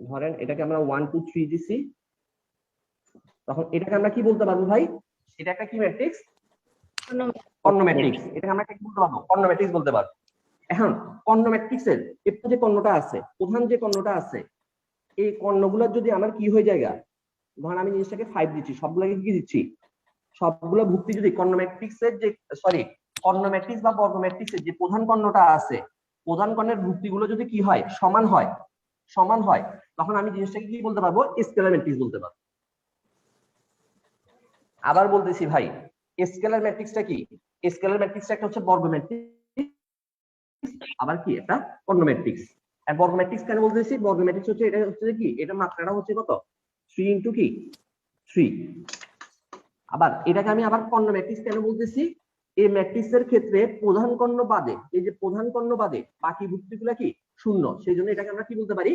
ধরেন এটাকে আমরা 1 2 3 দিছি, তখন এটাকে আমরা কি বলতে পারবো ভাই? এটা একটা কি ম্যাট্রিক্স? কর্ণ ম্যাট্রিক্স। এটাকে আমরা কি বলতে পারবো? কর্ণ ম্যাট্রিক্স বলতে পারবো। এখন কর্ণ ম্যাট্রিক্সের একটু যে কর্ণটা আছে, প্রধান যে কর্ণটা আছে, এই কর্ণগুলোর যদি আমার কি হয়ে যায়, ধরেন আমি জিনিসটাকে 5 দিচ্ছি, সবগুলোকে কি দিচ্ছি? সবগুলো ভুক্তি যদি কর্ণ ম্যাট্রিক্সের যে কর্ণ ম্যাট্রিক্স বা বর্গ ম্যাট্রিক্সের যে প্রধান কর্ণটা আছে, প্রধান কর্ণের ভুক্তিগুলো যদি কি হয়? সমান হয়, তখন আমি জিনিসটাকে কি বলতে পারবো? স্কেলার ম্যাট্রিক্স বলতে পারবো। আবার বলতেছি ভাই, স্কেলার ম্যাট্রিক্সটা কি? স্কেলার ম্যাট্রিক্সটা একটা হচ্ছে বর্গ ম্যাট্রিক্স, আবার কি একটা কর্ণ ম্যাট্রিক্স। আর বর্গ ম্যাট্রিক্স কেন বলতেছি? বর্গ ম্যাট্রিক্স হচ্ছে এটা হচ্ছে কি, এটা মাত্রাটা হচ্ছে কত? 3 ইনটু কি 3। আবার এটাকে আমি আবার কর্ণ ম্যাট্রিক্স কেন বলতেছি? এই ম্যাট্রিক্সের ক্ষেত্রে প্রধান কর্ণ বাদে, এই যে প্রধান কর্ণ বাদে বাকি ভুক্তিগুলো কি শূন্য, সেই জন্য এটাকে আমরা কি বলতে পারি?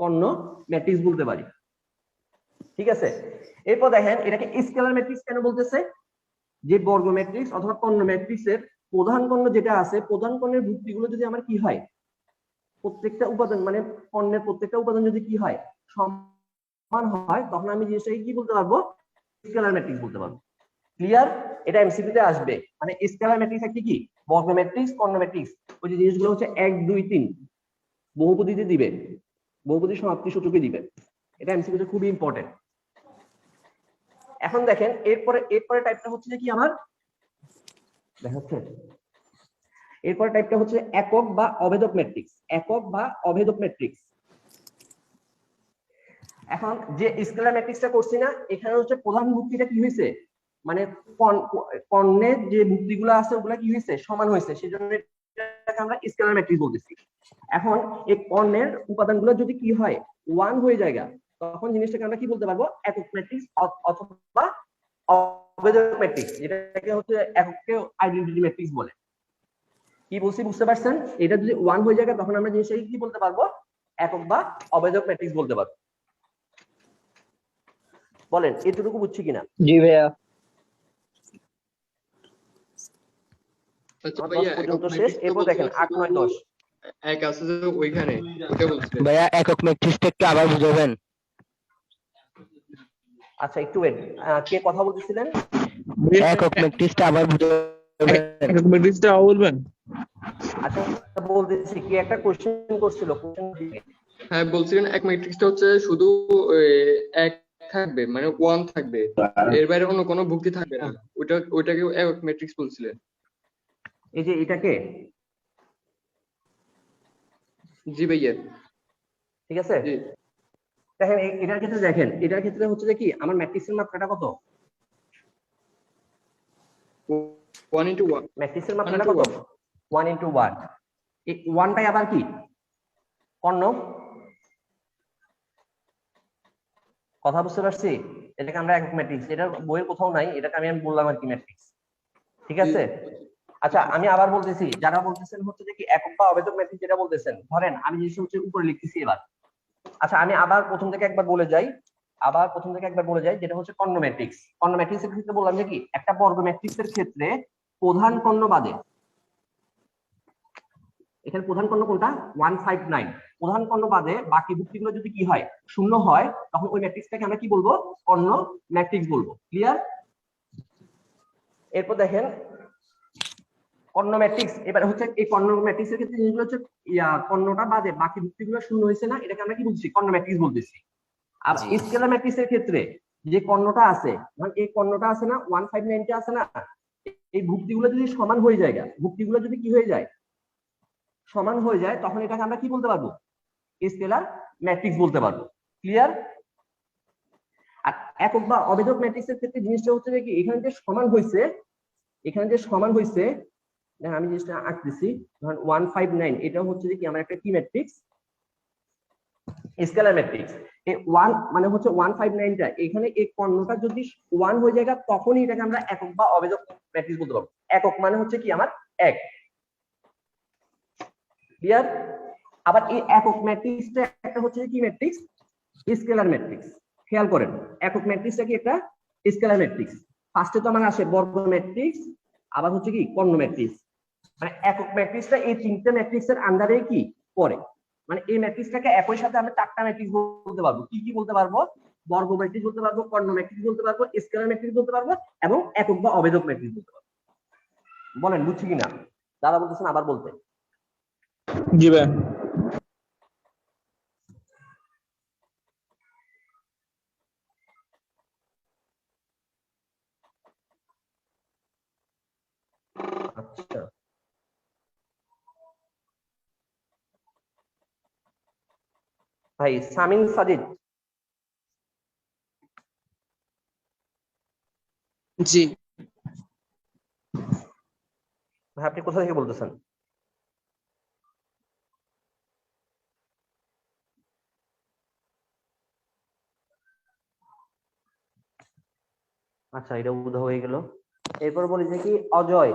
কর্ণ ম্যাট্রিক্স বলতে পারি। ঠিক আছে, এরপর দেখেন এটাকে স্কেলার ম্যাট্রিক্স কেন বলতেছে? যে বর্গ ম্যাট্রিক্স অথবা কর্ণ ম্যাট্রিক্সের প্রধান কর্ণ যেটা আছে, প্রধান কর্ণের ভুক্তিগুলো যদি আমার কি হয়, প্রত্যেকটা উপাদান মানে কর্ণের প্রত্যেকটা উপাদান যদি কি হয়? সমান হয়, তখন আমি জিনিসটাকে কি বলতে পারবো? স্কেলার ম্যাট্রিক্স বলতে পারবো। ক্লিয়ার? এটা এমসিকিউ তে আসবে, মানে স্কেলার ম্যাট্রিক্স কি কি, বর্গ ম্যাট্রিক্স, কর্ণ ম্যাট্রিক্স, ওই যে জিনিসগুলো হচ্ছে 1 2 3 বহুপদীতে দিবে, বহুপদী সমাপ্তি সূচকে দিবে। এটা এমসিকিউ তে খুবই ইম্পর্টেন্ট। এখন দেখেন এরপরে টাইপটা হচ্ছে যে কি আমার দেখাচ্ছে, এরপরে টাইপটা হচ্ছে একক বা অভেদক ম্যাট্রিক্স, একক বা অভেদক ম্যাট্রিক্স। এখন যে স্কেলার ম্যাট্রিক্সটা করছি না, এখানে হচ্ছে প্রধান ভুক্তিটা কি হয়েছে, মানে কর্ণের যে ভুক্তিগুলো আছে ওগুলা কি হয়েছে, সমান হয়েছে, সেজন্য এটাকে আমরা স্কেলার ম্যাট্রিক্স বলতেছি। এখন এই কর্ণের উপাদানগুলো যদি কি হয় 1 হয়ে যায়, তখন জিনিসটাকে আমরা কি বলতে পারবো, একক ম্যাট্রিক্স অথবা অভেদক ম্যাট্রিক্স, যেটাকে হচ্ছে এককে আইডেন্টিটি ম্যাট্রিক্স বলে। কি বলছি বুঝতে পারছেন? এটা যদি 1 হয়ে যায় তখন আমরা জিনিসটাকে কি বলতে পারবো, একক বা অভেদক ম্যাট্রিক্স বলতে পারবো। বলেন এতটুকু বুঝছি কিনা? জি ভাইয়া। আচ্ছা 10 ভাইয়া, পর্যন্ত একক শেষ। ম্যাট্রিক্স এরপর দেখেন 8 9 10 এক আছে যে ওইখানে, ওটা বলছিলেন। ভাইয়া একক ম্যাট্রিক্সটা একটু আবার বুঝাবেন? আচ্ছা একটু ওয়েট, কে কথা বলতেছিলেন? একক ম্যাট্রিক্সটা আবার বুঝাবেন? একক ম্যাট্রিক্সটা বলবেন? আচ্ছা বলতেছি, কি একটা কোশ্চেন করছিল, কোশ্চেন হ্যাঁ বলছিলেন এক ম্যাট্রিক্সটা হচ্ছে শুধু এক থাকবে, মানে 1 থাকবে, এর বাইরে অন্য কোনো ভুক্তি থাকবে না, ওইটাকে একক ম্যাট্রিক্স বলছিলেন। এই যে এটাকে, জি ভাইয়া। ঠিক আছে জি দেখেন এটার ক্ষেত্রে, দেখেন এটার ক্ষেত্রে হচ্ছে যে কি আমার ম্যাট্রিক্সের মাত্রাটা কত, 1 into 1, ম্যাট্রিক্সের মাত্রাটা কত, 1 into 1। এই 1টাই আবার কি কর্ণ, কথা বুঝতে পারছি? এটাকে আমরা একক ম্যাট্রিক্স, এটা বইয়ের কোথাও নাই, এটাকে আমি বললাম আর কি ম্যাট্রিক্স, ঠিক আছে? আচ্ছা আমি আবার বলতেছি, যারা বলতেছেন হচ্ছে যে কি একক বা অভেদক ম্যাট্রিক্স যেটা বলতেছেন, ধরেন আমি জিনিসটা হচ্ছে উপরে লিখতেছি এবার। আচ্ছা আমি আবার প্রথম থেকে একবার বলে যাই, যেটা হচ্ছে কর্ণ ম্যাট্রিক্স। কর্ণ ম্যাট্রিক্সের ক্ষেত্রে বললাম যে কি একটা বর্গ ম্যাট্রিক্সের ক্ষেত্রে প্রধান কর্ণ বাদে, এখানে প্রধান কর্ণ কোনটা 159, প্রধান কর্ণ বাদে বাকি ভুক্তিগুলো যদি কি হয় শূন্য হয়, তখন ওই ম্যাট্রিক্সটাকে আমরা কি বলবো, কর্ণ ম্যাট্রিক্স বলবো। ক্লিয়ার? এরপর দেখেন কর্ণ ম্যাট্রিক্স, এবারে হচ্ছে এই কর্ণ ম্যাট্রিক্সের ক্ষেত্রে জিনিসগুলো হচ্ছে কর্ণটা বাদে বাকি ভুক্তিগুলো শূন্য হয়েছে না, এটাকে আমরা কি বলছি, কর্ণ ম্যাট্রিক্স বলতেছি। আর স্কেলার ম্যাট্রিক্সের ক্ষেত্রে যে কর্ণটা আছে, মানে এই কর্ণটা আছে না 159টা আছে না, এই ভুক্তিগুলো যদি সমান হয়ে যায়, ভুক্তিগুলো যদি কি হয়ে যায়, সমান হয়ে যায়, তখন এটাকে আমরা কি বলতে পারবো, স্কেলার ম্যাট্রিক্স বলতে পারবো। ক্লিয়ার? আর একক বা অভেদক ম্যাট্রিক্সের ক্ষেত্রে জিনিসটা হচ্ছে যে কি এখানে যে সমান হয়েছে, দেখেন আমি জিনিসটা আঁকতেছি, ধরেন 159 এটা হচ্ছে যে কি আমার একটা কি ম্যাট্রিক্স, স্কেলার ম্যাট্রিক্স। এই 1 মানে হচ্ছে 159টা, এখানে এই কর্ণটা যদি 1 হয়ে যায় তখনই এটাকে আমরা একক বা অভেদক ম্যাট্রিক্স বলতে পারবো। একক মানে হচ্ছে কি আমার 1। ক্লিয়ার? আবার এই একক ম্যাট্রিক্সটা একটা হচ্ছে কি ম্যাট্রিক্স, স্কেলার ম্যাট্রিক্স। খেয়াল করেন একক ম্যাট্রিক্সটা কি একটা স্কেলার ম্যাট্রিক্স। ফার্স্টে তো আমার আসে বর্গ ম্যাট্রিক্স, আবার হচ্ছে কি কর্ণ ম্যাট্রিক্স, মানে একক ম্যাট্রিক্সটা এই তিনটে ম্যাট্রিক্সের আন্ডারে কি পড়ে। মানে এই ম্যাট্রিক্সটাকে একই সাথে আমরা 4টা ম্যাট্রিক্স বলতে পারবো। কি কি বলতে পারবো? বর্গ ম্যাট্রিক্স বলতে পারবো, কর্ণ ম্যাট্রিক্স বলতে পারবো, স্কেলার ম্যাট্রিক্স বলতে পারবো, এবং একক বা অভেদক ম্যাট্রিক্স বলতে পারবো। বলেন বুঝছি কিনা? দাদা বলতেছেন আবার বলতে। জি ভাই। আচ্ছা ভাই সামিন সাজিদ, জি ভাই আপনি কোথা থেকে বলতেছেন? আচ্ছা এটা উদা হয়ে গেল। এরপর বলি যে কি অজয়।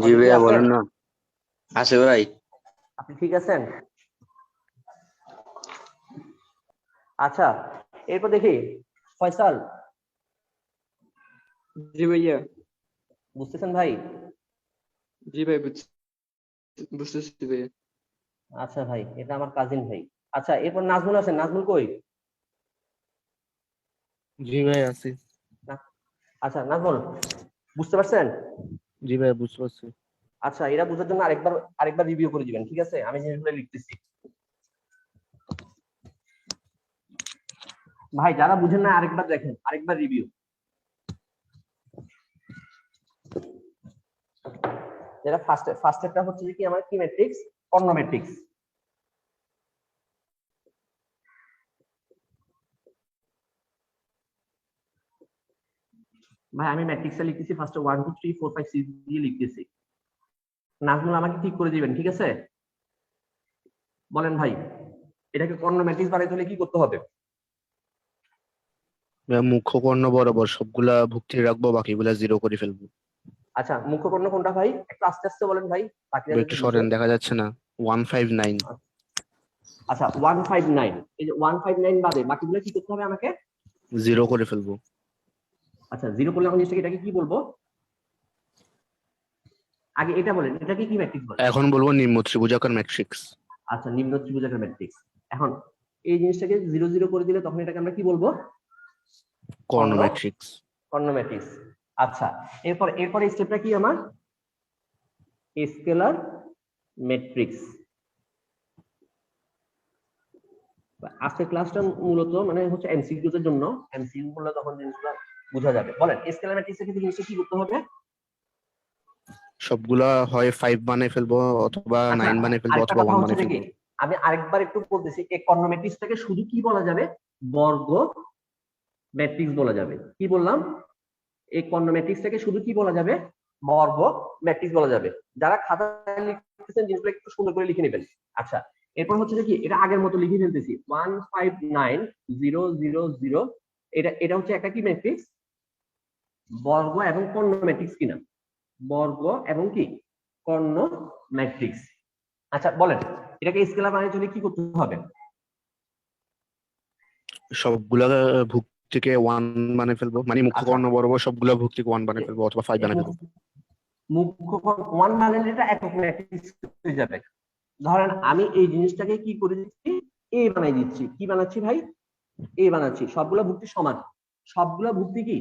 জি ভাইয়া বলেন না। আছে ভাই। আপনি ঠিক আছেন? আচ্ছা এরপর দেখি ফয়সাল। জি ভাইয়া। বুঝতেছেন ভাই? জি ভাই বুঝতেছি ভাইয়া। আচ্ছা ভাই এটা আমার কাজিন ভাই। আচ্ছা এরপর নাজমুল আছেন, নাজমুল কই? জি ভাই আছি। আচ্ছা নাজমুল, বুঝতে পারছেন? জি ভাই বুঝতে পারছি। আচ্ছা, এটা বোঝার জন্য আরেকবার রিভিউ করে দিবেন, ঠিক আছে? আমি জিনিসগুলো লিখতেছি। ভাই যারা বুঝেন না আরেকবার দেখেন, আরেকবার রিভিউ। যেটা ফার্স্টেরটা হচ্ছে যে কি আমার কি ম্যাট্রিক্স? কর্ণ ম্যাট্রিক্স। ভাই আমি ম্যাট্রিক্সে লিখতেছি ফার্স্টে 1 2 3 4 5 6 দিয়ে লিখতেছি। নাজমুল আমাকে ঠিক করে দিবেন, ঠিক আছে? বলেন ভাই, এটাকে কর্ণ ম্যাট্রিক্স বানাইতে হলে কি করতে হবে? মুখ্য কর্ণ বরাবর সবগুলা ভুক্তি রাখবো, বাকিগুলা জিরো করে ফেলবো। আচ্ছা, মুখ্য কর্ণ কোনটা ভাই? একটু আস্তে আস্তে বলেন ভাই, বাকিরা একটু সরেন, দেখা যাচ্ছে না। 159। আচ্ছা 159, এই যে 159 বাদে বাকিগুলো কি করতে হবে আমাকে? জিরো করে ফেলবো। আচ্ছা, জিরো করলে আমি এটাকে কি বলবো? আগে এটা বলেন, এটাকে কি ম্যাট্রিক্স বলে? এখন বলবো নিম্ন ত্রিভুজাকার ম্যাট্রিক্স। আচ্ছা, নিম্ন ত্রিভুজাকার ম্যাট্রিক্স। এখন এই জিনিসটাকে 0 0 করে দিলে তখন এটাকে আমরা কি বলবো? কর্ণ ম্যাট্রিক্স। কর্ণ ম্যাট্রিক্স। আচ্ছা, এরপরে স্টেপটা কি আমার? Scalar matrix. আজকের ক্লাসটা মূলত মানে হচ্ছে এমসিকিউ এর জন্য, এমসিকিউ গুলো তখন জিনিসগুলো বোঝা যাবে। বলেন স্কেলার ম্যাট্রিক্সের ক্ষেত্রে জিনিসটা কি করতে হবে? সবগুলা হয় 5 বানাই ফেলবো, অথবা 9 বানাই ফেলবো, আরেকটা অথবা কথা 1 হচ্ছে বানাই যে কি, ফেলবো। আমি আরেকবার একটু বলতেছি, এই কর্ণ ম্যাট্রিক্সটাকে শুধু কি বলা যাবে? বর্গ ম্যাট্রিক্স বলা যাবে। কি বললাম? এই কর্ণ ম্যাট্রিক্সটাকে শুধু কি বলা যাবে? বর্গ ম্যাট্রিক্স বলা যাবে। যারা খাতায় লিখতেছেন জিনিসগুলো একটু সুন্দর করে লিখে নেবেন। আচ্ছা, এরপর হচ্ছে যে কি, এটা আগের মতো লিখে ফেলতেছি 159,000। এটা হচ্ছে একটা কি ম্যাট্রিক্স? বর্গ এবং কর্ণ ম্যাট্রিক্স কিনা? বর্গ এবং কি কর্ণ ম্যাট্রিক্স। আচ্ছা বলেন, এটাকে স্কেলার বানাইতে হলে কি করতে হবে? সবগুলা ভুক্তিকে 1 বানাই ফেলবো, মানে মুখ্য কর্ণ বরাবর সবগুলা ভুক্তিকে 1 বানাই ফেলবো, অথবা 5 বানাই ফেলবো। মুখ্য কর্ণ 1 বানালে এটা একক ম্যাট্রিক্স হয়ে যাবে। ধরেন আমি এই জিনিসটাকে কি করে দিচ্ছি? এ বানাই দিচ্ছি। কি বানাচ্ছি ভাই? এ বানাচ্ছি। সবগুলা ভুক্তি সমান। সবগুলা ভুক্তি কি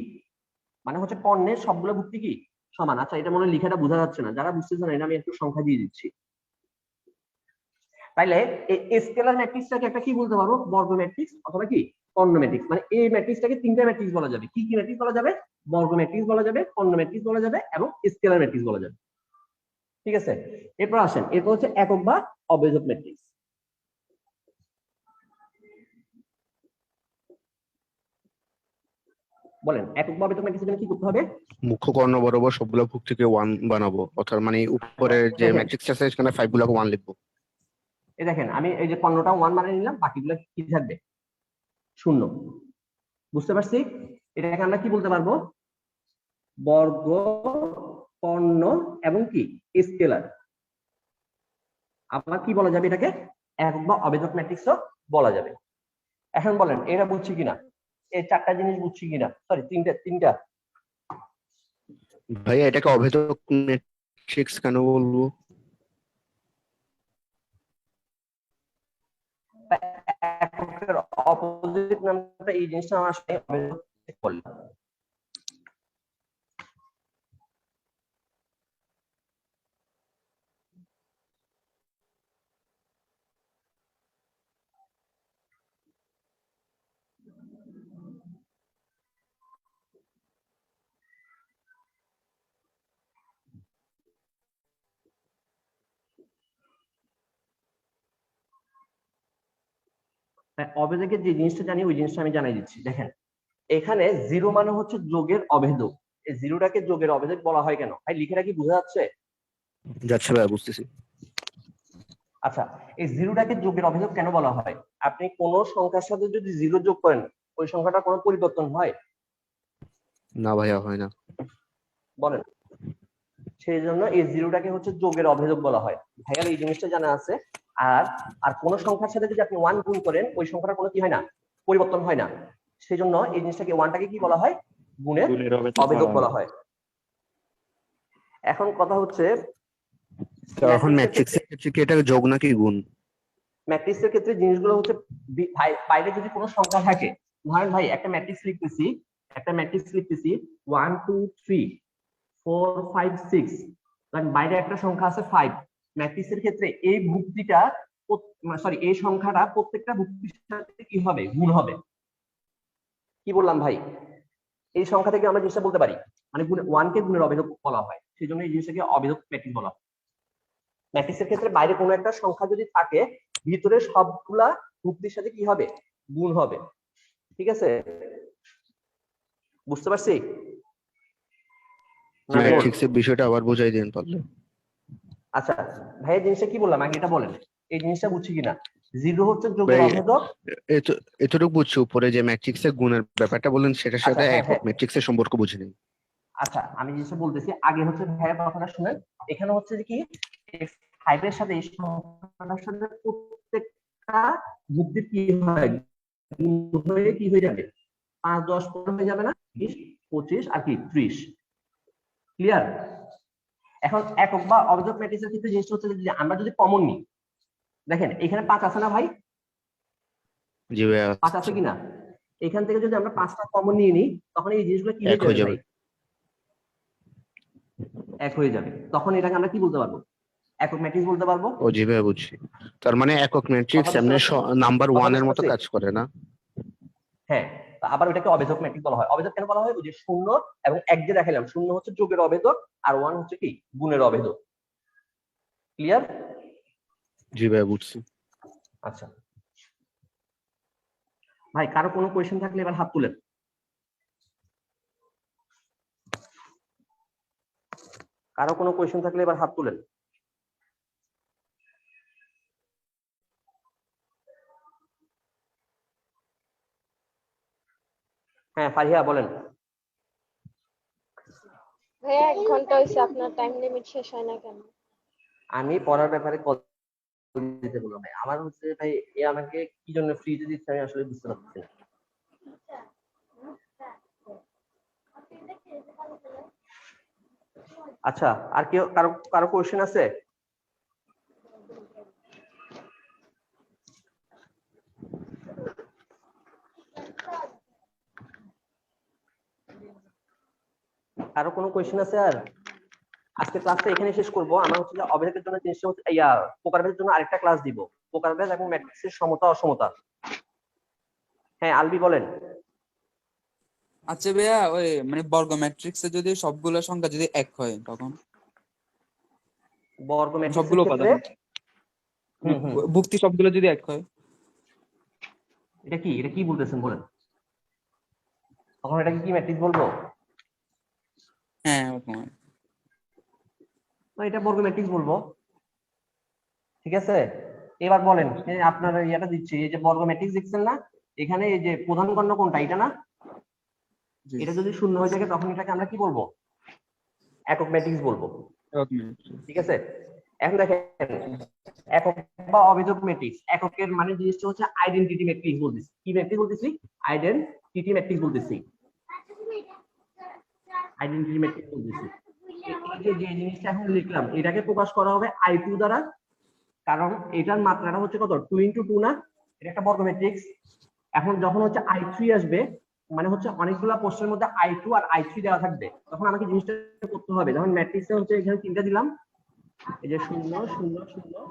মানে হচ্ছে কর্ণের সবগুলা ভুক্তি কি সমান। আচ্ছা, এটা মনে হয় লেখাটা বোঝা যাচ্ছে না, যারা বুঝতেছেন এটা আমি একটু সংখ্যা দিয়ে দিচ্ছি। তাইলে এই স্কেলার ম্যাট্রিক্সটাকে একটা কি বলতে পারবো? বর্গ ম্যাট্রিক্স অথবা কি কর্ণ ম্যাট্রিক্স। মানে এই ম্যাট্রিক্সটাকে তিনটা ম্যাট্রিক্স বলা যাবে। কি কি ম্যাট্রিক্স বলা যাবে? বর্গ ম্যাট্রিক্স বলা যাবে, কর্ণ ম্যাট্রিক্স বলা যাবে এবং স্কেলার ম্যাট্রিক্স বলা যাবে। ঠিক আছে, এরপর আসেন, এরপর হচ্ছে একক বা অবেজক ম্যাট্রিক্স। বলেন একক বা অবেজক ম্যাট্রিক্স এখানে কি করতে হবে? মুখ্য কর্ণ বরাবর সবগুলা ভুক্তিকে 1 বানাবো, অর্থাৎ মানে উপরের যে ম্যাট্রিক্স আছে সেখানে 5 গুলাকে 1 লিখবো। এই দেখেন, আমি এই যে কর্ণটা 1 বানিয়ে নিলাম, বাকিগুলো কি থাকবে? শূন্য। বুঝতে পারছি? এটাকে আমরা কি বলতে পারবো? বর্গ, কর্ণ এবং কি স্কেলার। আবার কি বলা যাবে এটাকে? একক বা অবেজক ম্যাট্রিক্সও বলা যাবে। এখন বলেন এটা বুঝছি কিনা? এই চারটা জিনিস বুঝছি কিনা? সরি, তিনটা। ভাইয়া এটাকে অভেদক ম্যাট্রিক্স কেন বলবো? এককের অপোজিট নামটা এই জিনিসটা আমার আসলে অবেজক বললাম। অবেদকের যে জিনিসটা জানি ওই জিনিসটা আমি জানাই দিচ্ছি। দেখেন এখানে জিরো মানে হচ্ছে যোগের অভেদক। এই জিরোটাকে যোগের অভেদক বলা হয় কেন? ভাই লিখেটা কি বোঝা যাচ্ছে? যাচ্ছে ভাইয়া, বুঝতেছি। আচ্ছা, এই জিরোটাকে যোগের অভেদক কেন বলা হয়? আপনি কোন সংখ্যার সাথে যদি জিরো যোগ করেন ওই সংখ্যাটা কোনো পরিবর্তন হয়? না ভাইয়া, হয় না। বলেন, সেই জন্য এই জিরোটাকে হচ্ছে যোগের অভেদক বলা হয়। ভাইয়ার এই জিনিসটা জানা আছে। আর কোন সংখ্যার সাথে যদি আপনি 1 গুণ করেন ওই সংখ্যাটা কোনো কি হয় না? পরিবর্তন হয় না। সেই জন্য এই জিনিসটাকে 1টাকে কি বলা হয়? গুণের অভেদক বলা হয়। এখন কথা হচ্ছে এখন ম্যাট্রিক্সের ক্ষেত্রে কি এটা যোগ নাকি গুণ? ম্যাট্রিক্সের ক্ষেত্রে জিনিসগুলো হচ্ছে বাইরে যদি কোনো সংখ্যা থাকে ধরেন ভাই একটা ম্যাট্রিক্স লিখতেছি 1 2 3 4 5 6, কারণ বাইরে একটা সংখ্যা আছে 5। ম্যাট্রিক্সের ক্ষেত্রে এই ভুক্তিটা এই সংখ্যাটা প্রত্যেকটা ভুক্তির সাথে কি হবে, গুণ হবে। কি বললাম ভাই? এই সংখ্যা থেকে আমরা জিনিসটা বলতে পারি, মানে 1 কে গুণের অবেধক বলা হয়, সেই জন্য এই জিনিসটাকে অবেধক ম্যাট্রিক্স বলা হয়। ম্যাট্রিক্সের ক্ষেত্রে বাইরে কোনো একটা সংখ্যা যদি থাকে, ভিতরে সবগুলা ভুক্তির সাথে কি হবে, গুণ হবে। ঠিক আছে, বুঝতে পারছি? ম্যাট্রিক্সের বিষয়টা আবার বোঝাই দিন পারলে। আচ্ছা ভাই, জিনিসটা কি বললাম আগে এটা বলেন, এই জিনিসটা বুঝছি কিনা? 0 হচ্ছে যোগের ভাই, অভেদক। এতটুকু বুঝছি, উপরে যে ম্যাট্রিক্সের গুণের ব্যাপারটা বলেন সেটার আচ্ছা, সাথে হ্যাঁ, একক হ্যাঁ। ম্যাট্রিক্সের সম্পর্ক বুঝিনি। আচ্ছা আমি জিনিসটা বলতেছি, আগে হচ্ছে ভাইয়ের কথাটা শুনেন। এখানে হচ্ছে যে কি, 5 এর সাথে এই সংখ্যাটার সাথে প্রত্যেকটা ভুক্তির কি হয়, গুণ হয়ে কি হয়ে যাবে, 5 10 15 হয়ে যাবে না, 20 25 আর কি 30। ক্লিয়ার? এখন একক বা অবেধক ম্যাট্রিক্সের ক্ষেত্রে জিনিসটা হচ্ছে যে আমরা যদি কমন নিই, দেখেন এখানে 5 আছে না ভাই? জি ভাই, 5 আছে কিনা? এখান থেকে যদি আমরা 5টা কমন নিয়ে নিই, তখন এই জিনিসগুলো কি এক হয়ে যাবে। ভাই? এক হয়ে যাবে। তখন এটাকে আমরা কি বলতে পারবো, একক ম্যাট্রিক্স বলতে পারবো। ও জি ভাই, বুঝছি। তার মানে একক ম্যাট্রিক্স কথা বুঝতে এমনি পারছেন? নাম্বার কথা 1 এর বুঝতে মতো পারছি? কাজ করে না? হ্যাঁ, আবার ওইটাকে অবেধক ম্যাট্রিক্স বলা হয়। অবেধক কেন বলা হয়? ওই যে 0 এবং 1 যে দেখাইলাম, 0 হচ্ছে যোগের অবেধক আর 1 হচ্ছে কি, গুণের অবেধক। ক্লিয়ার? জি ভাই, বুঝছি। আচ্ছা ভাই, কারো কোনো কোয়েশ্চেন থাকলে এবার হাত তুলেন। কারো কোনো কোয়েশ্চেন থাকলে এবার হাত তুলেন। হ্যাঁ ফারিহা বলেন। ভাইয়া 1 ঘন্টা হয়েছে, আপনার টাইম লিমিট শেষ হয় না কেন? আমি পড়ার ব্যাপারে কল দিতে বললাম ভাই, আমার হচ্ছে ভাই এ আমাকে কি জন্য ফ্রিতে দিচ্ছে আমি আসলে বুঝতে পারছি না। আচ্ছা, আর কেউ কারো কারো কোয়েশ্চেন আছে? কারো কোনো কোয়েশ্চেন আছে? আর আজকে ক্লাসটা এখানে শেষ করব। আমরা হচ্ছে যে অবেধকের জন্য জিনিসটা হচ্ছে প্রকারভেদের জন্য আরেকটা ক্লাস দিব, প্রকারভেদ এবং ম্যাট্রিক্সের সমতা অসমতা। হ্যাঁ আলবি বলেন। আচ্ছা ভাইয়া, ওই মানে বর্গ ম্যাট্রিক্সে যদি সবগুলো সংখ্যা যদি এক হয়, তখন বর্গ ম্যাট্রিক্সের সবগুলো ক্ষেত্রে উপাদান ভুক্তি সবগুলো যদি এক হয়, এটা কি বলতেছেন বলেন? তখন এটাকে কি ম্যাট্রিক্স বলবো? হ্যাঁ ওরকম। এটা বর্গ ম্যাট্রিক্স বলবো। ঠিক আছে, এবার বলেন, আপনার ইয়াটা দিচ্ছি, এই যে বর্গ ম্যাট্রিক্স দেখছেন না, এখানে এই যে প্রধান কর্ণ কোনটা, এটা না? এটা যদি শূন্য হয়ে থাকে তখন এটাকে আমরা কি বলবো, একক ম্যাট্রিক্স বলবো। ঠিক আছে, এখন দেখেন একক বা অবেধক ম্যাট্রিক্স, এককের মানে জিনিসটা হচ্ছে আইডেন্টিটি ম্যাট্রিক্স বলতেছি। কি ম্যাট্রিক্স বলতেছি? আইডেন্টিটি ম্যাট্রিক্স বলতেছি। আইডেন্টিটি ম্যাট্রিক্স বলতেছি। যে জিনিসটা এখন লিখলাম, এটাকে প্রকাশ করা হবে I2 দ্বারা, কারণ এটার মাত্রাটা হচ্ছে কত, 2 × 2 না? এটা একটা বর্গ ম্যাট্রিক্স। এখন যখন হচ্ছে I3 আসবে, মানে হচ্ছে অনেকগুলা প্রশ্নের মধ্যে I2 আর I3 দেওয়া থাকবে, তখন আমাকে জিনিসটা করতে হবে, যখন ম্যাট্রিক্সে হচ্ছে এখানে 3টা দিলাম, এই যে 0 0 0,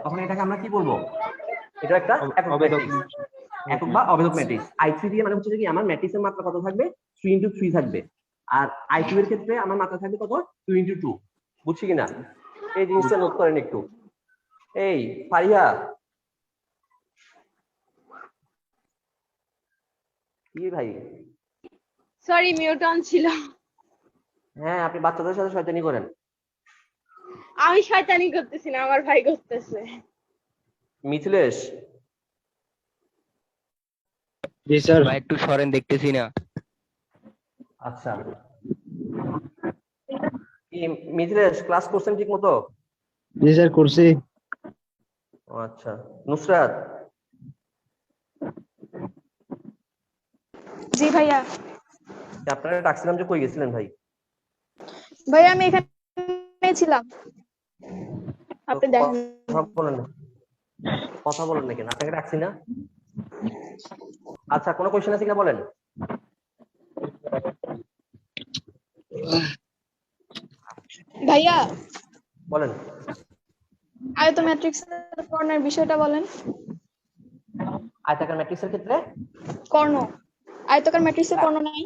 তখন এটাকে আমরা কি বলবো, এটা একটা একক ম্যাট্রিক্স, একক বা অবেধক ম্যাট্রিক্স। I3 দিয়ে মানে হচ্ছে কি, আমার ম্যাট্রিক্সের মাত্রা কত থাকবে, 3 × 3 থাকবে, আর I2 এর ক্ষেত্রে আমার মাত্রা থাকবে কত, 2 × 2। বুঝছি কিনা? এই জিনিসটা নোট করেন একটু। এই ফারিহা, কি ভাই? সরি, মিউট অন ছিল। হ্যাঁ, আপনি বাচ্চাদের সাথে শয়তানি করেন। আমি শয়তানি করতেছি না, আমার ভাই করতেছে। মিথিলেশ, জি স্যার। ভাই একটু সরেন, দেখতেছি না। আচ্ছা কি মিথিলেশ, ক্লাস করছেন ঠিক মতো? জি স্যার, করছি। আচ্ছা, নুসরাত, জি ভাইয়া। আপনারা ডাকছিলাম যে কই গেছিলেন ভাই? ভাইয়া আমি এখানে ছিলাম, আপনি দেখেন। বলেন, কথা বলেন নাকি? আপনাকে রাখছি না? আচ্ছা, কোনো কোয়েশ্চেন আছে কিনা বলেন। ভাইয়া বলেন। আয়ত ম্যাট্রিক্সের কর্ণের বিষয়টা বলেন। আয়তাকার ম্যাট্রিক্সের ক্ষেত্রে কর্ণ, আয়তাকার ম্যাট্রিক্সের কর্ণ নাই?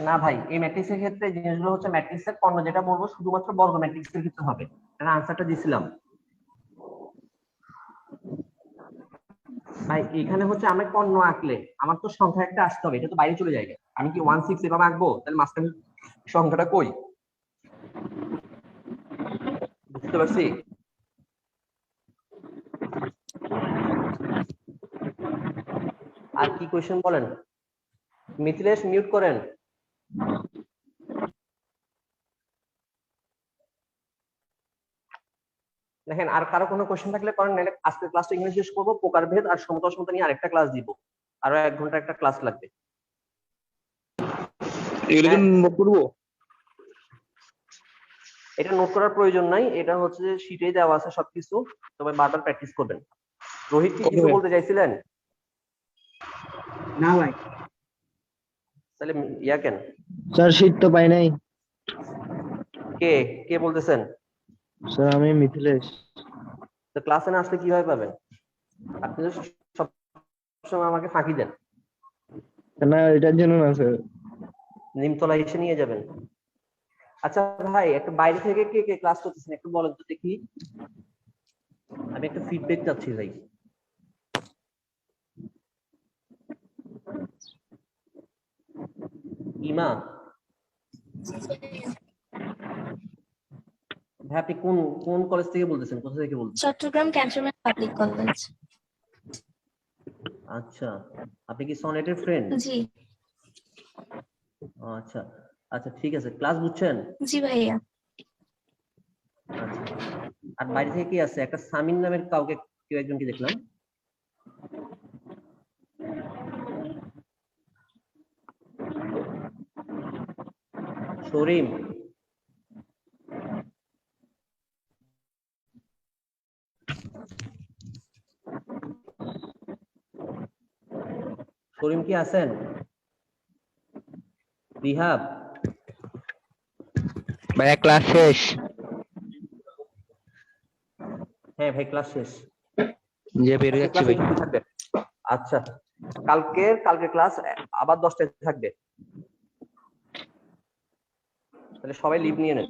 না ভাই, এই ম্যাট্রিক্সের ক্ষেত্রে জিনিসগুলো হচ্ছে ম্যাট্রিক্সের কর্ণ যেটা বলবো শুধুমাত্র বর্গ ম্যাট্রিক্সের ক্ষেত্রে হবে। এর আনসারটা দিছিলাম ভাই। এখানে হচ্ছে আমি কর্ণ আঁকলে আমার তো সংখ্যা একটা আসতে হবে, এটা তো বাইরে চলে যায়। আমি কি 16 এভাবে আঁকবো? তাহলে মাঝখানে সংখ্যাটা কই? বুঝতে পারছি? আর কি কোয়েশ্চেন বলেন। মিথিলেশ মিউট করেন। দেখেন, আর কারো কোনো কোয়েশ্চেন থাকলে করেন, নাহলে আজকের ক্লাসটা ইংলিশ শেষ করবো। প্রকারভেদ আর সমতা অসমতা নিয়ে আরেকটা ক্লাস দিব, আরো 1 ঘন্টা একটা ক্লাস লাগবে। এগুলো কি নোট করবো? এটা নোট করার প্রয়োজন নাই, এটা হচ্ছে যে শীটেই দেওয়া আছে সবকিছু, তবে বারবার প্র্যাকটিস করবেন। রোহিত কি কিছু বলতে চাইছিলেন? না ভাই। তাহলে ইয়া কেন? স্যার শীত তো পাই নাই। কে কে বলতেছেন? স্যার আমি মিথিলেশ। তো ক্লাসে না আসলে কিভাবে পাবেন? আপনি তো সবসময় আমাকে ফাঁকি দেন। না এটার জন্য না স্যার। নিমতলা এসে নিয়ে যাবেন। আচ্ছা ভাই, একটু বাইরে থেকে কে কে ক্লাস করতেছেন একটু বলেন তো দেখি, আমি একটা ফিডব্যাক চাচ্ছি ভাই। ইমা ভাই, আপনি কোন কোন কলেজ থেকে বলতেছেন? কোথা থেকে বলতেছেন? Chittagong cantonment public college. আচ্ছা, আপনি কি সনেটের ফ্রেন্ড? জি আচ্ছা আচ্ছা, ঠিক আছে। ক্লাস বুঝছেন? জি ভাইয়া। আচ্ছা, আর বাইরে থেকে কি আছে? একটা সামিন নামের কাউকে, কেউ একজনকে দেখলাম। শরীম, শরীম কি আছেন? রিহাব, ভাইয়া ক্লাস শেষ। হ্যাঁ ভাই ক্লাস শেষ। যে বেরিয়ে যাচ্ছে ভাই। থাকবে। আচ্ছা, কালকে ক্লাস আবার 10টায় থাকবে, তাহলে সবাই লিভ নিয়ে নেন।